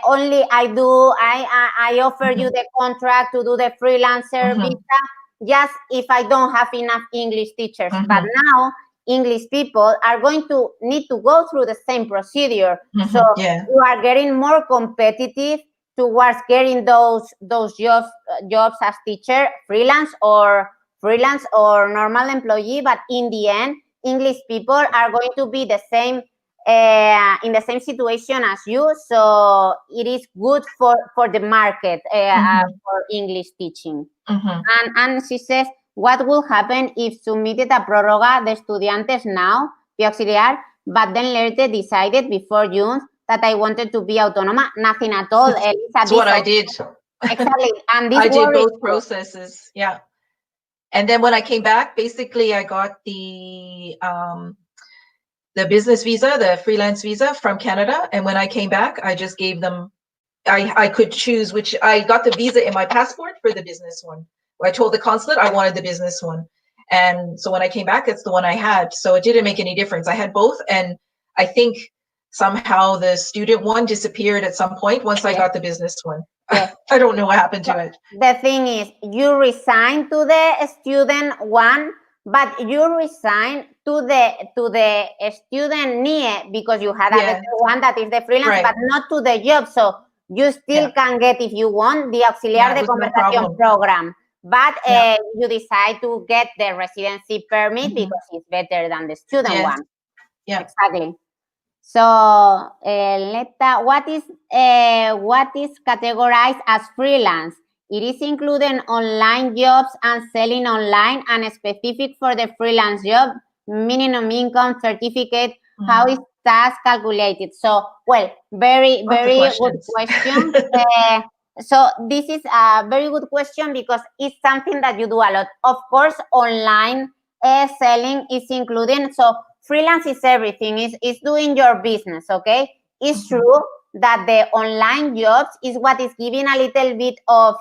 only I offer you the contract to do the freelancer visa, just if I don't have enough English teachers. But now English people are going to need to go through the same procedure. So you are getting more competitive towards getting those jobs as teacher, freelance or normal employee. But in the end, English people are going to be the same in the same situation as you. So it is good for the market for English teaching. And she says, what will happen if submitted a prórroga de estudiantes now, P auxiliar, but then later decided before June that I wanted to be autónoma? Nothing at all, Elisa. That's what I did. Exactly. And this I did both processes. Yeah. And then when I came back, basically I got the business visa, the freelance visa from Canada. And when I came back, I just gave them, I could choose which, I got the visa in my passport for the business one. I told the consulate I wanted the business one. And so when I came back, that's the one I had. So it didn't make any difference. I had both. And I think somehow the student one disappeared at some point once I got the business one. I don't know what happened to it. The thing is, you resigned to the student one, but you resigned to the student NIE because you had a better one that is the freelance, but not to the job. So you still can get, if you want, the auxiliar de conversación program. But you decide to get the residency permit because it's better than the student one. Yeah, exactly. So, Letta, what is categorized as freelance? It is including online jobs and selling online, and specific for the freelance job, minimum income certificate. How is tax calculated? So, well, very good question. So this is a very good question because it's something that you do a lot. Of course, online selling is included. So freelance is everything. It's doing your business, okay? It's true that the online jobs is what is giving a little bit of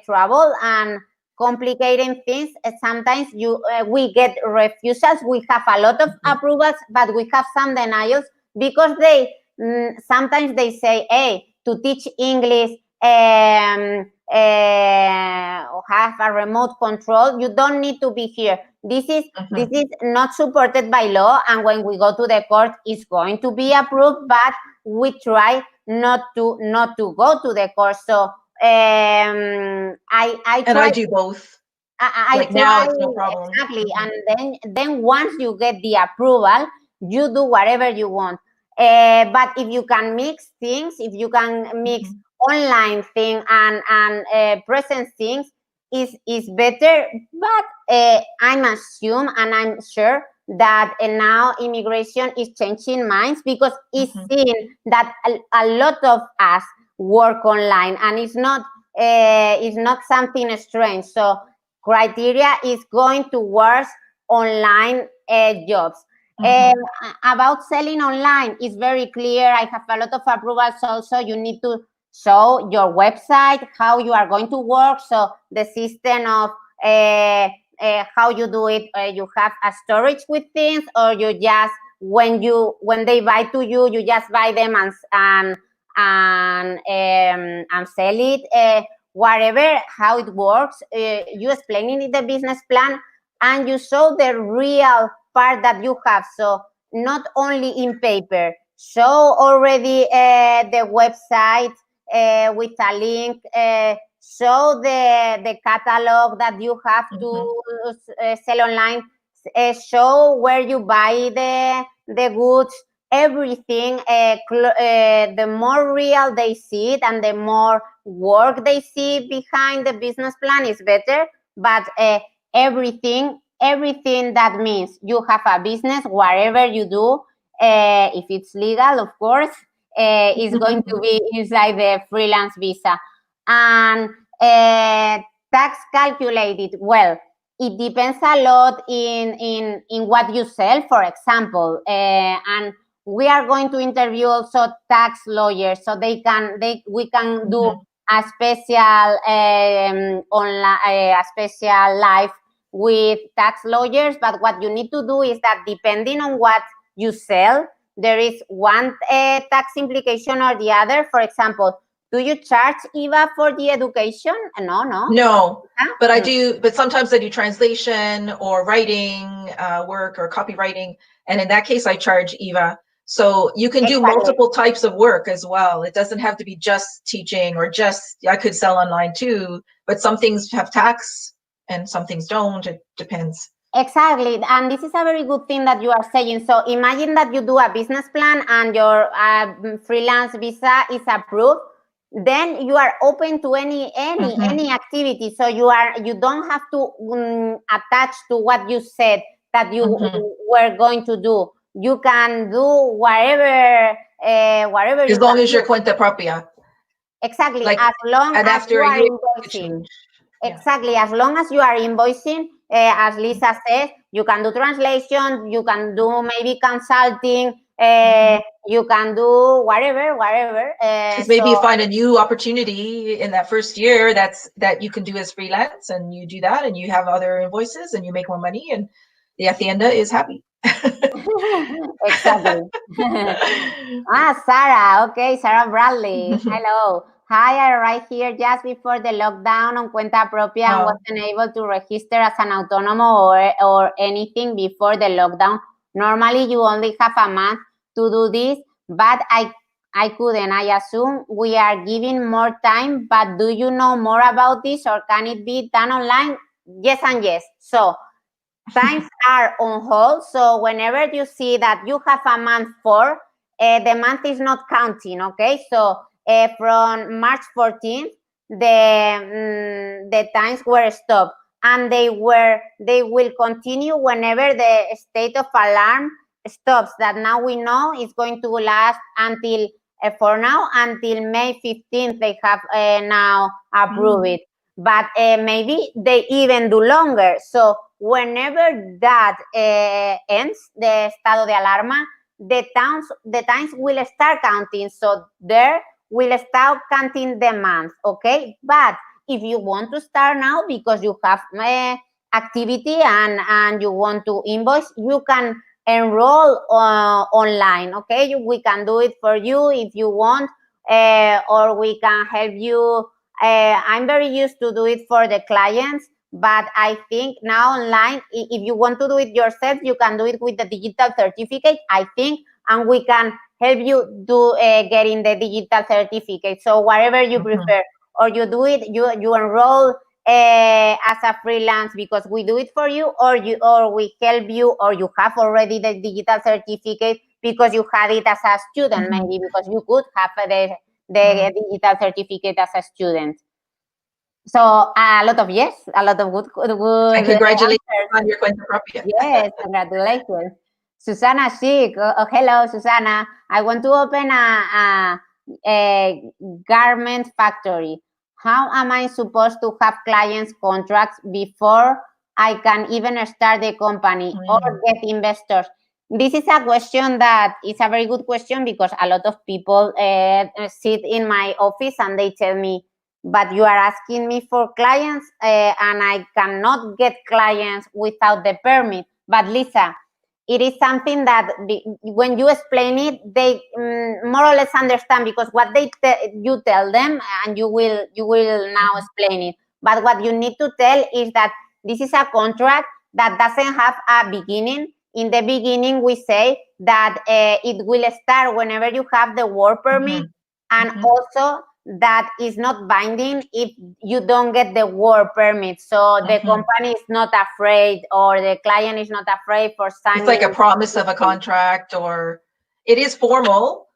trouble and complicating things. Sometimes we get refusals. We have a lot of approvals, but we have some denials because they sometimes they say, hey, to teach English, have a remote control. You don't need to be here. This is not supported by law, and when we go to the court, it's going to be approved. But we try not to go to the court. So I do both. I try, now it's no problem. Exactly, and then once you get the approval, you do whatever you want. But if you can mix things, if you can mix online thing and present things, is better. But I'm assume and I'm sure that now immigration is changing minds because it's seen that a lot of us work online, and it's not something strange. So criteria is going towards online jobs. About selling online is very clear. I have a lot of approvals also. You need to show your website, how you are going to work. So the system of how you do it, you have a storage with things, or you just, when they buy to you, you just buy them and sell it. Whatever, how it works, you explaining in the business plan, and you show the real part that you have. So not only in paper, show already the website with a link, show the catalog that you have to sell online, show where you buy the goods, everything. The more real they see it and the more work they see behind the business plan is better. But everything that means you have a business, whatever you do, if it's legal, of course, is going to be inside the freelance visa. And tax calculated, well, it depends a lot in what you sell, for example, and we are going to interview also tax lawyers, so we can do a special online, a special live with tax lawyers, but what you need to do is that depending on what you sell, there is one tax implication or the other. For example, do you charge IVA for the education? No, but I do. But sometimes I do translation or writing work or copywriting, and in that case, I charge IVA. So you can do multiple types of work as well. It doesn't have to be just teaching or just. I could sell online too, but some things have tax and some things don't. It depends. Exactly, and this is a very good thing that you are saying. So imagine that you do a business plan and your freelance visa is approved. Then you are open to any activity. So you don't have to attach to what you said that you were going to do. You can do whatever as long as you're cuenta propia. Exactly, as long as you are invoicing. Exactly, as long as you are invoicing, as Lisa says, you can do translation, you can do maybe consulting, you can do whatever. Maybe you find a new opportunity in that first year that you can do as freelance, and you do that, and you have other invoices, and you make more money, and the hacienda is happy. Exactly. Sarah. Okay, Sarah Bradley. Hello. Hi, I arrived here just before the lockdown on cuenta propia and wasn't able to register as an autonomo or anything before the lockdown. Normally, you only have a month to do this, but I couldn't. I assume we are giving more time, but do you know more about this or can it be done online? Yes and yes. So times are on hold. So whenever you see that you have a month for, the month is not counting, okay? So from March 14th, the times were stopped, and they will continue whenever the state of alarm stops. That now we know is going to last until for now until May 15th. They have now approved it, but maybe they even do longer. So whenever that ends, the estado de alarma, the times will start counting. So there will start counting the months, okay? But if you want to start now because you have activity and you want to invoice, you can enroll online, okay? We can do it for you if you want, or we can help you. I'm very used to do it for the clients, but I think now online, if you want to do it yourself, you can do it with the digital certificate, I think, and we can help you do getting the digital certificate. So whatever you prefer, or you do it, you enroll as a freelance because we do it for you, or we help you, or you have already the digital certificate because you had it as a student, maybe because you could have the digital certificate as a student. So a lot of yes, a lot of good. And congratulations on your cuenta propia. Yes, congratulations. Susana Chic. Hello, Susana. I want to open a garment factory. How am I supposed to have clients contracts before I can even start the company or get investors? This is a question that is a very good question because a lot of people sit in my office and they tell me, but you are asking me for clients and I cannot get clients without the permit. But Lisa, it is something that when you explain it, they more or less understand because what you tell them, and you will now explain it. But what you need to tell is that this is a contract that doesn't have a beginning. In the beginning, we say that it will start whenever you have the work permit, and also that is not binding if you don't get the work permit. So the company is not afraid, or the client is not afraid for signing. It's like a promise of a contract, or it is formal.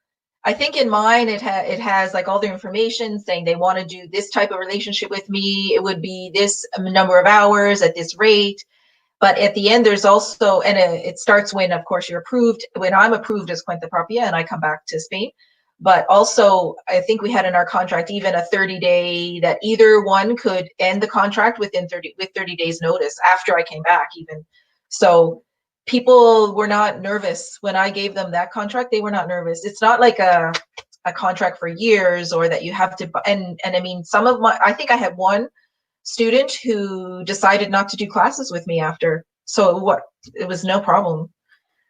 I think in mine, it has like all the information saying they want to do this type of relationship with me. It would be this number of hours at this rate. But at the end, there's also, and it starts when, of course, you're approved, when I'm approved as cuenta propia and I come back to Spain. But also, I think we had in our contract even a 30-day that either one could end the contract with 30 days notice after I came back even. So people were not nervous when I gave them that contract. They were not nervous. It's not like a contract for years, or that you have to, and I mean, some of my, I think I had one student who decided not to do classes with me after. So it was no problem.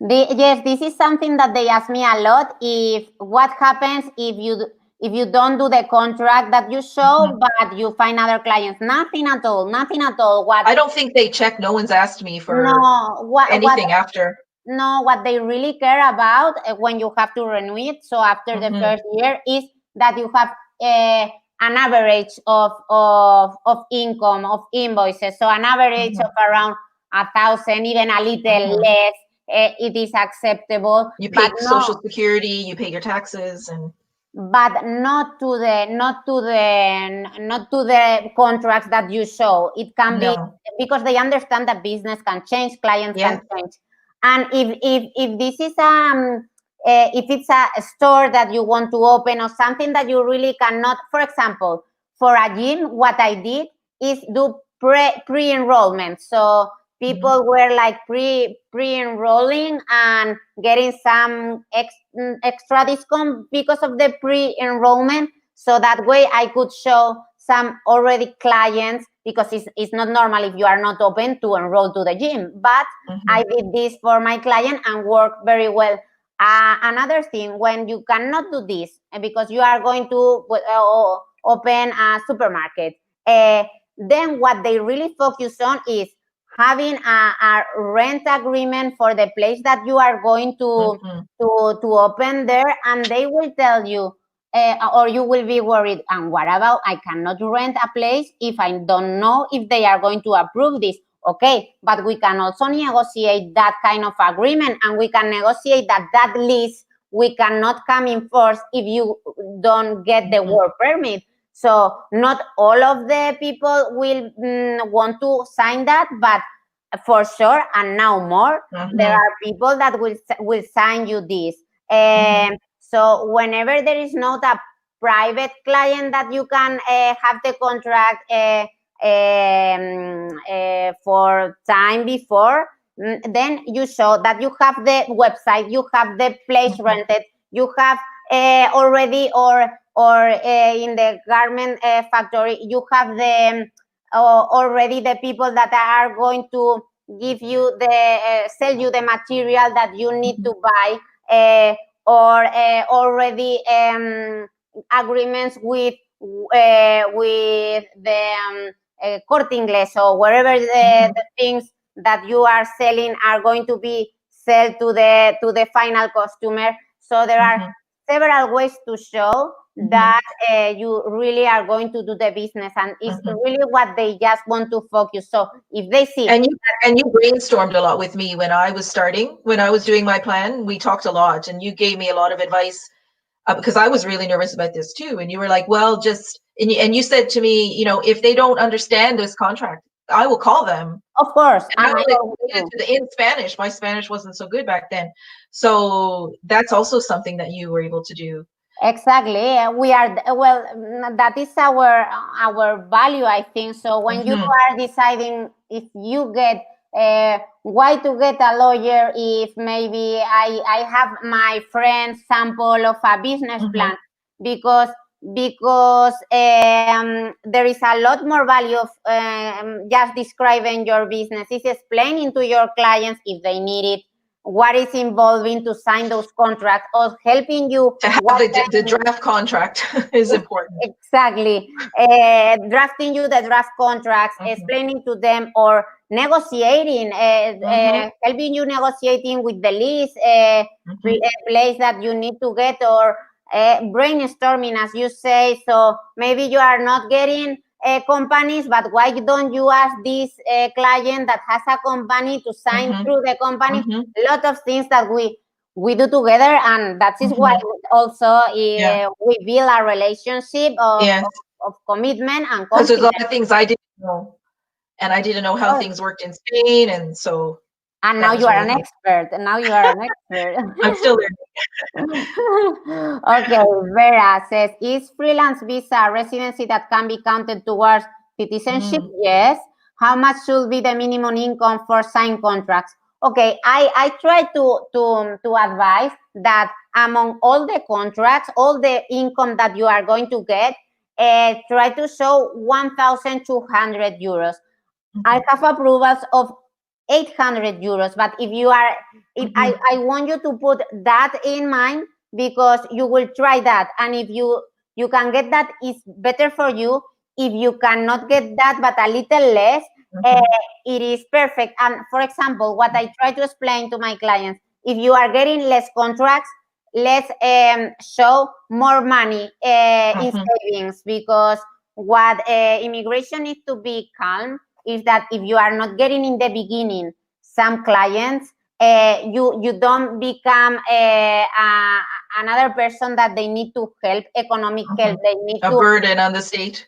Yes, this is something that they ask me a lot. If what happens if you don't do the contract that you show, but you find other clients? Nothing at all. Nothing at all. I don't think they check. No one's asked me for anything after. No, what they really care about when you have to renew it, so after the first year, is that you have an average of income, of invoices. So an average of around 1,000, even a little less. It is acceptable. You pay Social Security, you pay your taxes, but not to the contracts that you show. It can be because they understand that business can change, clients can change, and if this is if it's a store that you want to open or something that you really cannot, for example, for a gym, what I did is do pre-enrollment. So people were like pre-enrolling and getting some extra discount because of the pre-enrollment. So that way I could show some already clients, because it's not normal if you are not open to enroll to the gym. But I did this for my client and worked very well. Another thing, when you cannot do this because you are going to open a supermarket, then what they really focus on is having a rent agreement for the place that you are going to open there, and they will tell you, or you will be worried, and what about I cannot rent a place if I don't know if they are going to approve this? Okay, but we can also negotiate that kind of agreement, and we can negotiate that lease we cannot come in force if you don't get the work permit. So not all of the people will want to sign that, but for sure, and now more, there are people that will sign you this. So whenever there is not a private client that you can have the contract for time before, then you show that you have the website, you have the place rented, you have already, or in the garment factory, you have the already the people that are going to give you the sell you the material that you need to buy, or already agreements with the Corte Inglés, or wherever the things that you are selling are going to be sold to the final customer. So there are several ways to show that you really are going to do the business, and it's really what they just want to focus. So if they see, and you brainstormed a lot with me when I was doing my plan. We talked a lot, and you gave me a lot of advice because I was really nervous about this too. And you were like, well, and you said to me, if they don't understand this contract, I will call them. Of course. And I will explain it in Spanish. My Spanish wasn't so good back then. So that's also something that you were able to do. Exactly. We are, well, that is our value, I think. So when you are deciding if you get why to get a lawyer, if maybe I have my friend sample of a business plan, because there is a lot more value of just describing your business. It's explaining to your clients, if they need it, what is involving to sign those contracts, or helping you to have the draft contract is important. Exactly. Drafting you the draft contracts, explaining to them, or negotiating, helping you negotiating with the lease place that you need to get, or brainstorming, as you say. So maybe you are not getting companies, but why don't you ask this client that has a company to sign through the company? A lot of things that we do together, and that is why also we build a relationship of commitment and confidence. Because there's a lot of things I didn't know, and I didn't know how things worked in Spain, and so. And now you are an expert. And now you are an expert. I'm still learning. Okay, Vera says, is freelance visa a residency that can be counted towards citizenship? Yes. How much should be the minimum income for signed contracts? Okay, I try to advise that among all the contracts, all the income that you are going to get, try to show 1,200 euros. Mhm. I have approvals of 800 euros, but if you are, if I want you to put that in mind, because you will try that, and if you can get that, is better for you. If you cannot get that, but a little less, it is perfect. And for example, what I try to explain to my clients, if you are getting less contracts, let's show more money in savings, because what immigration needs to be calm is that if you are not getting in the beginning some clients, you don't become another person that they need to help, economic help. They need a to burden on the state.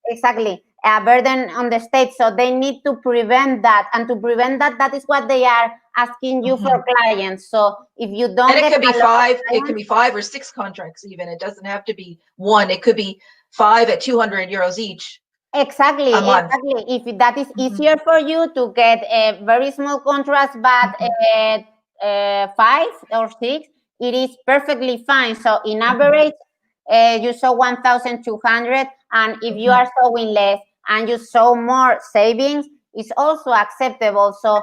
exactly a burden on the state. So they need to prevent that, and to prevent that, that is what they are asking you for clients. So if you don't And it get could be a lot of five. It clients, could be 5 or 6 contracts. Even it doesn't have to be one. It could be 5 at 200 euros each. exactly, a month. exactly. If that is easier for you to get a very small contracts, but 5 or 6, it is perfectly fine. So in average, you show 1,200, and if you are showing less and you show more savings, it's also acceptable. So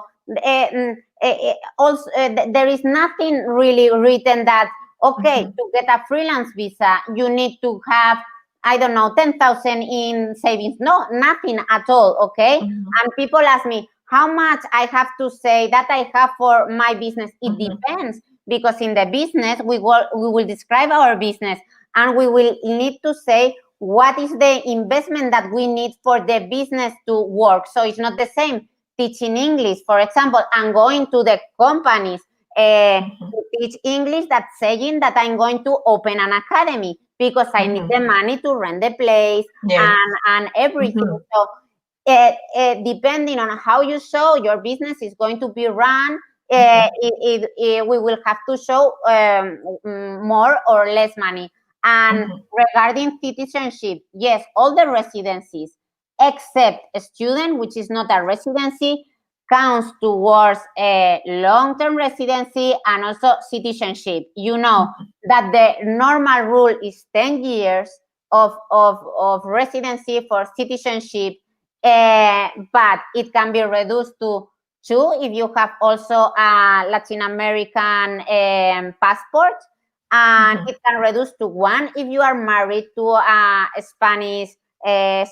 also there is nothing really written that okay, to get a freelance visa you need to have, I don't know, 10,000 in savings. No, nothing at all. Okay. And people ask me how much I have to say that I have for my business. It depends, because in the business we will describe our business, and we will need to say what is the investment that we need for the business to work. So it's not the same teaching English, for example, and going to the companies to teach English, that saying that I'm going to open an academy, because I need the money to rent the place and everything. So depending on how you show your business is going to be run, we will have to show more or less money. And regarding citizenship, yes, all the residencies except a student, which is not a residency, counts towards a long-term residency and also citizenship. You know that the normal rule is 10 years of residency for citizenship, but it can be reduced to 2 if you have also a Latin American passport, and it can reduce to 1 if you are married to a Spanish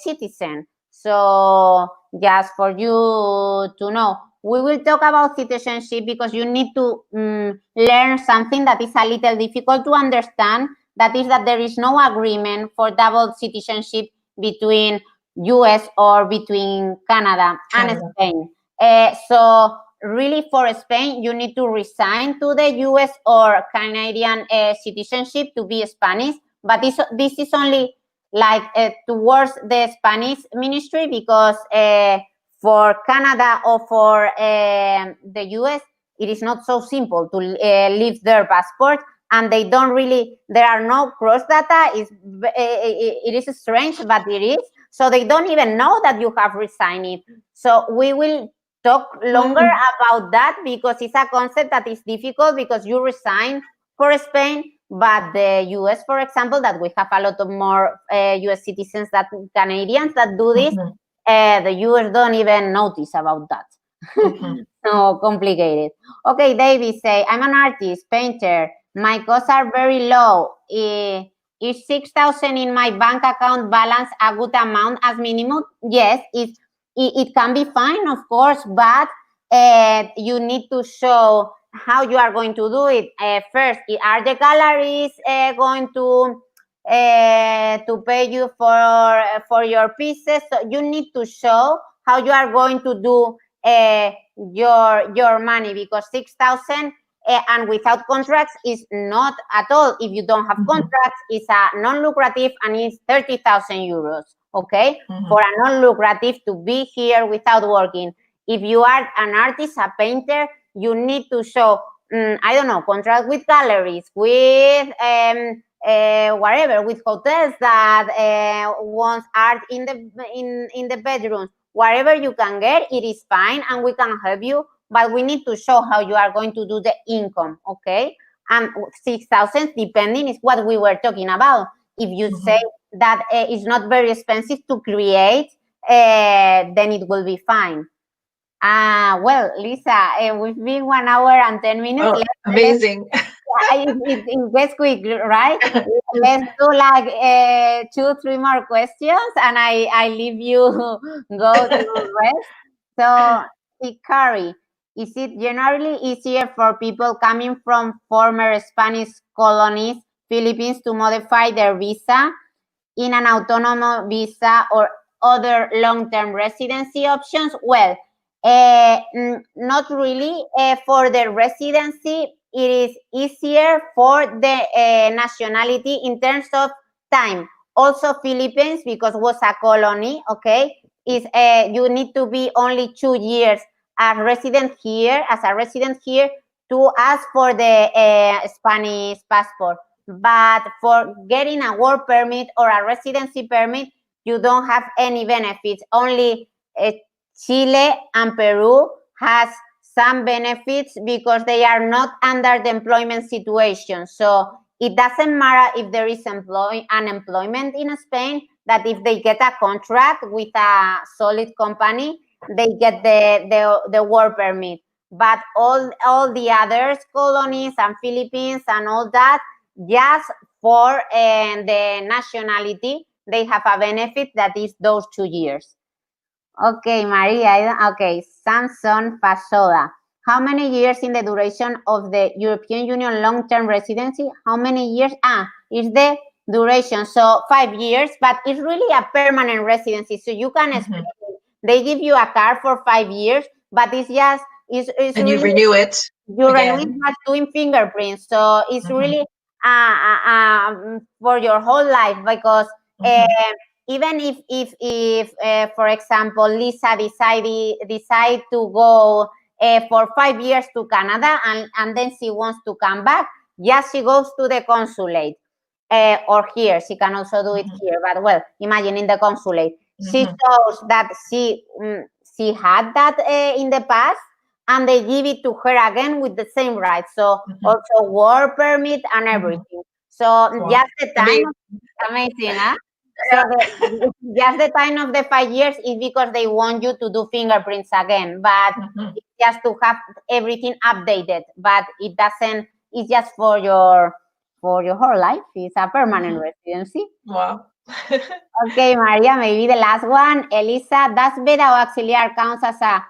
citizen. So just for you to know, we will talk about citizenship because you need to learn something that is a little difficult to understand. That is that there is no agreement for double citizenship between US or between Canada and Spain. So really for Spain, you need to resign to the US or Canadian citizenship to be Spanish. But this is only like towards the Spanish ministry, because for Canada or for the US, it is not so simple to leave their passport, and they don't really, there are no cross data. It is strange, but it is. So they don't even know that you have resigned it. So we will talk longer about that, because it's a concept that is difficult, because you resign for Spain, but the US, for example, that we have a lot of more US citizens than Canadians that do this, the US don't even notice about that. So complicated. Okay, David say, I'm an artist, painter. My costs are very low. Is 6,000 in my bank account balance a good amount as minimum? Yes, it can be fine, of course, but you need to show how you are going to do it. First, are the galleries going to pay you for your pieces? So you need to show how you are going to do your money, because 6,000 and without contracts is not at all. If you don't have contracts, it's a non-lucrative, and it's 30,000 euros. Okay, for a non-lucrative to be here without working. If you are an artist, a painter, you need to show, I don't know, contract with galleries, with whatever, with hotels that wants art in the bedrooms. Whatever you can get, it is fine, and we can help you. But we need to show how you are going to do the income, okay? And 6,000, depending, is what we were talking about. if you say that it's not very expensive to create, then it will be fine. Well, Lisa, we've been 1 hour and 10 minutes. Oh, amazing. It gets quick, right? Let's do like 2-3 more questions, and I leave you go to rest. So, Hikari, is it generally easier for people coming from former Spanish colonies, Philippines, to modify their visa in an autonomous visa or other long-term residency options? Well, not really. For the residency, it is easier for the nationality in terms of time. Also, Philippines, because it was a colony, okay, is you need to be only 2 years as a resident here to ask for the Spanish passport. But for getting a work permit or a residency permit, you don't have any benefits. Only Chile and Peru has some benefits because they are not under the employment situation. So it doesn't matter if there is unemployment in Spain, that if they get a contract with a solid company, they get the work permit. But all the others, colonies and Philippines and all that, just for the nationality, they have a benefit that is those 2 years. Okay, Maria. Okay, Samson Fasoda. How many years in the duration of the European Union long-term residency? How many years? Is the duration. So 5 years, but it's really a permanent residency. So you can explain it. They give you a card for 5 years, but it's just, it's And really, you renew it. you renew it by doing fingerprints. So it's really for your whole life, because even if for example, Lisa decide to go for 5 years to Canada, and then she wants to come back, yes, she goes to the consulate, or here, she can also do it here, but well, imagine in the consulate. She shows that she had that in the past, and they give it to her again with the same rights. So also work permit and everything. So just the time, amazing, huh? So just the time of the 5 years is because they want you to do fingerprints again, but it's just to have everything updated. But it doesn't. It's just for your whole life. It's a permanent residency. Wow. Okay, Maria. Maybe the last one, Elisa. Does Veda o Auxiliar counts as a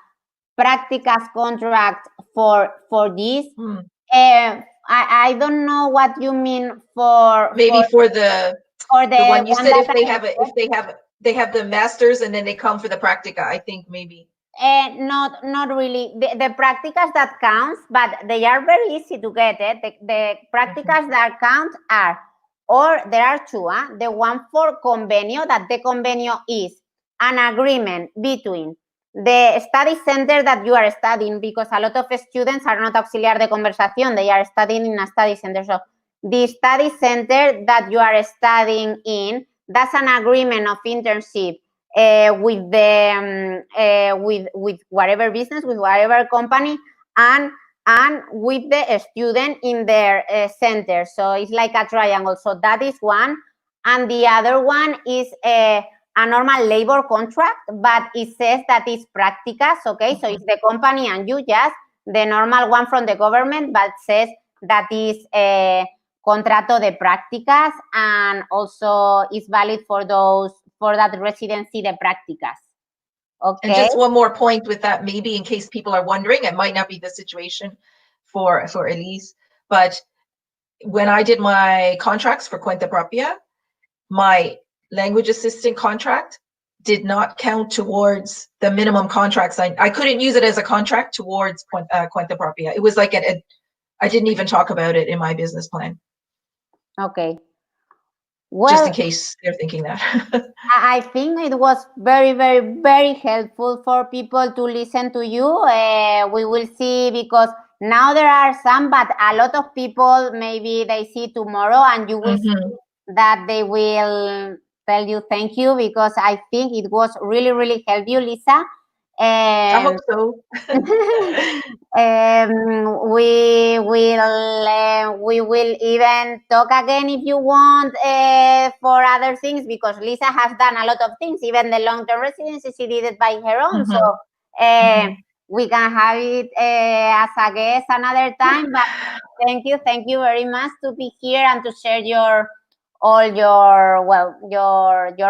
practicas contract for this? I don't know what you mean for maybe for the one you said, if they have the masters and then they come for the practica, I think maybe. Not really. The practicas that counts, but they are very easy to get it. The practicas that count are, or there are two. The one for convenio, that the convenio is an agreement between the study center that you are studying, because a lot of students are not auxiliar de conversación, they are studying in a study center. So the study center that you are studying in, that's an agreement of internship with the with whatever business, with whatever company, and with the student in their center. So it's like a triangle. So that is one, and the other one is a normal labor contract, but it says that it's practicas. Okay, so it's the company and you, just the normal one from the government, but says that is a contrato de prácticas, and also is valid for those, for that residency de prácticas. Okay. And just one more point with that, maybe in case people are wondering, it might not be the situation for Elise, but when I did my contracts for Cuenta Propia, my language assistant contract did not count towards the minimum contracts. I couldn't use it as a contract towards Cuenta Propia. It was like I didn't even talk about it in my business plan. Okay. Well, just in case they're thinking that. I think it was very, very, very helpful for people to listen to you. We will see, because now there are some, but a lot of people, maybe they see tomorrow, and you will see that they will tell you thank you, because I think it was really, really helpful, Lisa. I hope so. We will even talk again if you want for other things, because Lisa has done a lot of things. Even the long-term residency, she did it by her own. Mm-hmm. So we can have it as a guest another time. But thank you very much to be here and to share your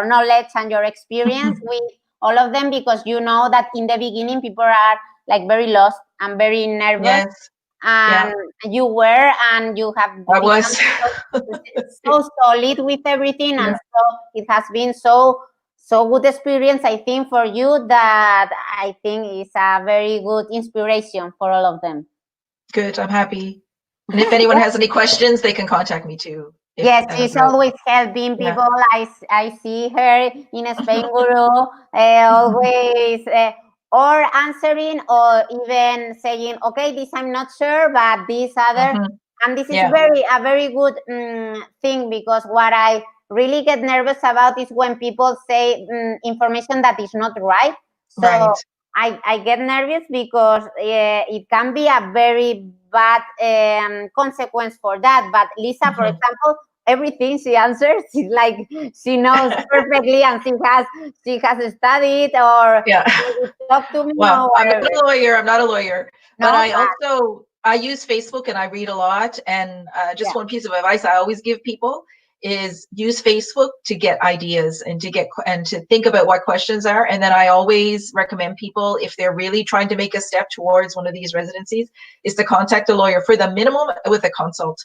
knowledge and your experience with all of them, because you know that in the beginning people are like very lost and very nervous. Yes. And you were, and you have I was so solid with everything. And so it has been so good experience, I think, for you, that I think is a very good inspiration for all of them. Good, I'm happy. And if anyone has any questions, they can contact me too. Yes, she's always helping people. I see her in Spain Guru, always or answering, or even saying, okay, this I'm not sure, but this other. And this is a very good thing, because what I really get nervous about is when people say information that is not right. So I get nervous, because it can be a very bad consequence for that. But Lisa, for example, everything she answers, she's like, she knows perfectly, and she has studied or talk to me. Well, I'm not a lawyer, but I use Facebook and I read a lot. And just one piece of advice I always give people is use Facebook to get ideas and to think about what questions are. And then I always recommend people, if they're really trying to make a step towards one of these residencies, is to contact a lawyer for the minimum with a consult.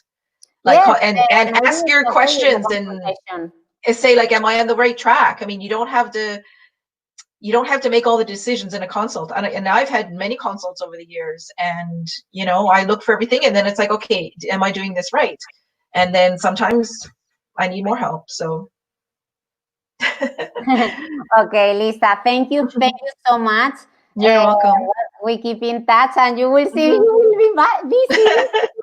And ask your questions and say, like, am I on the right track? I mean, you don't have to make all the decisions in a consult. And I've had many consults over the years, and I look for everything, and then it's like, okay, am I doing this right? And then sometimes I need more help. So okay, Lisa, thank you so much. You're welcome. We keep in touch, and you will see, you will be busy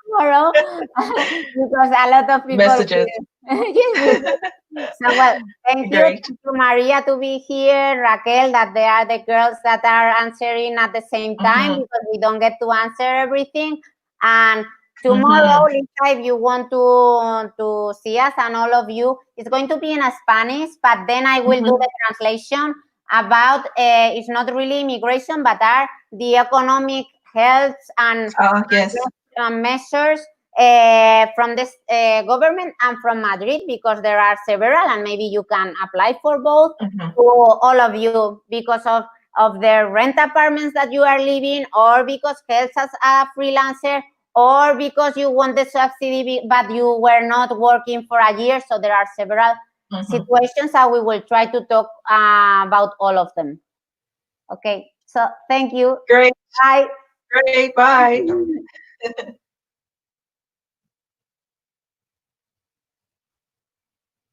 tomorrow because a lot of people messages. So, well, thank you to Maria to be here, Raquel, that they are the girls that are answering at the same time, because we don't get to answer everything. And tomorrow, Lisa, if you want to see us, and all of you, it's going to be in Spanish, but then I will do the translation about, it's not really immigration, but are the economic health and measures from this government and from Madrid, because there are several, and maybe you can apply for both, to all of you, because of the rent apartments that you are living, or because health as a freelancer, or because you want the subsidy but you were not working for a year. So there are several situations, and we will try to talk about all of them. Okay, so thank you. Great. Bye. Great, bye.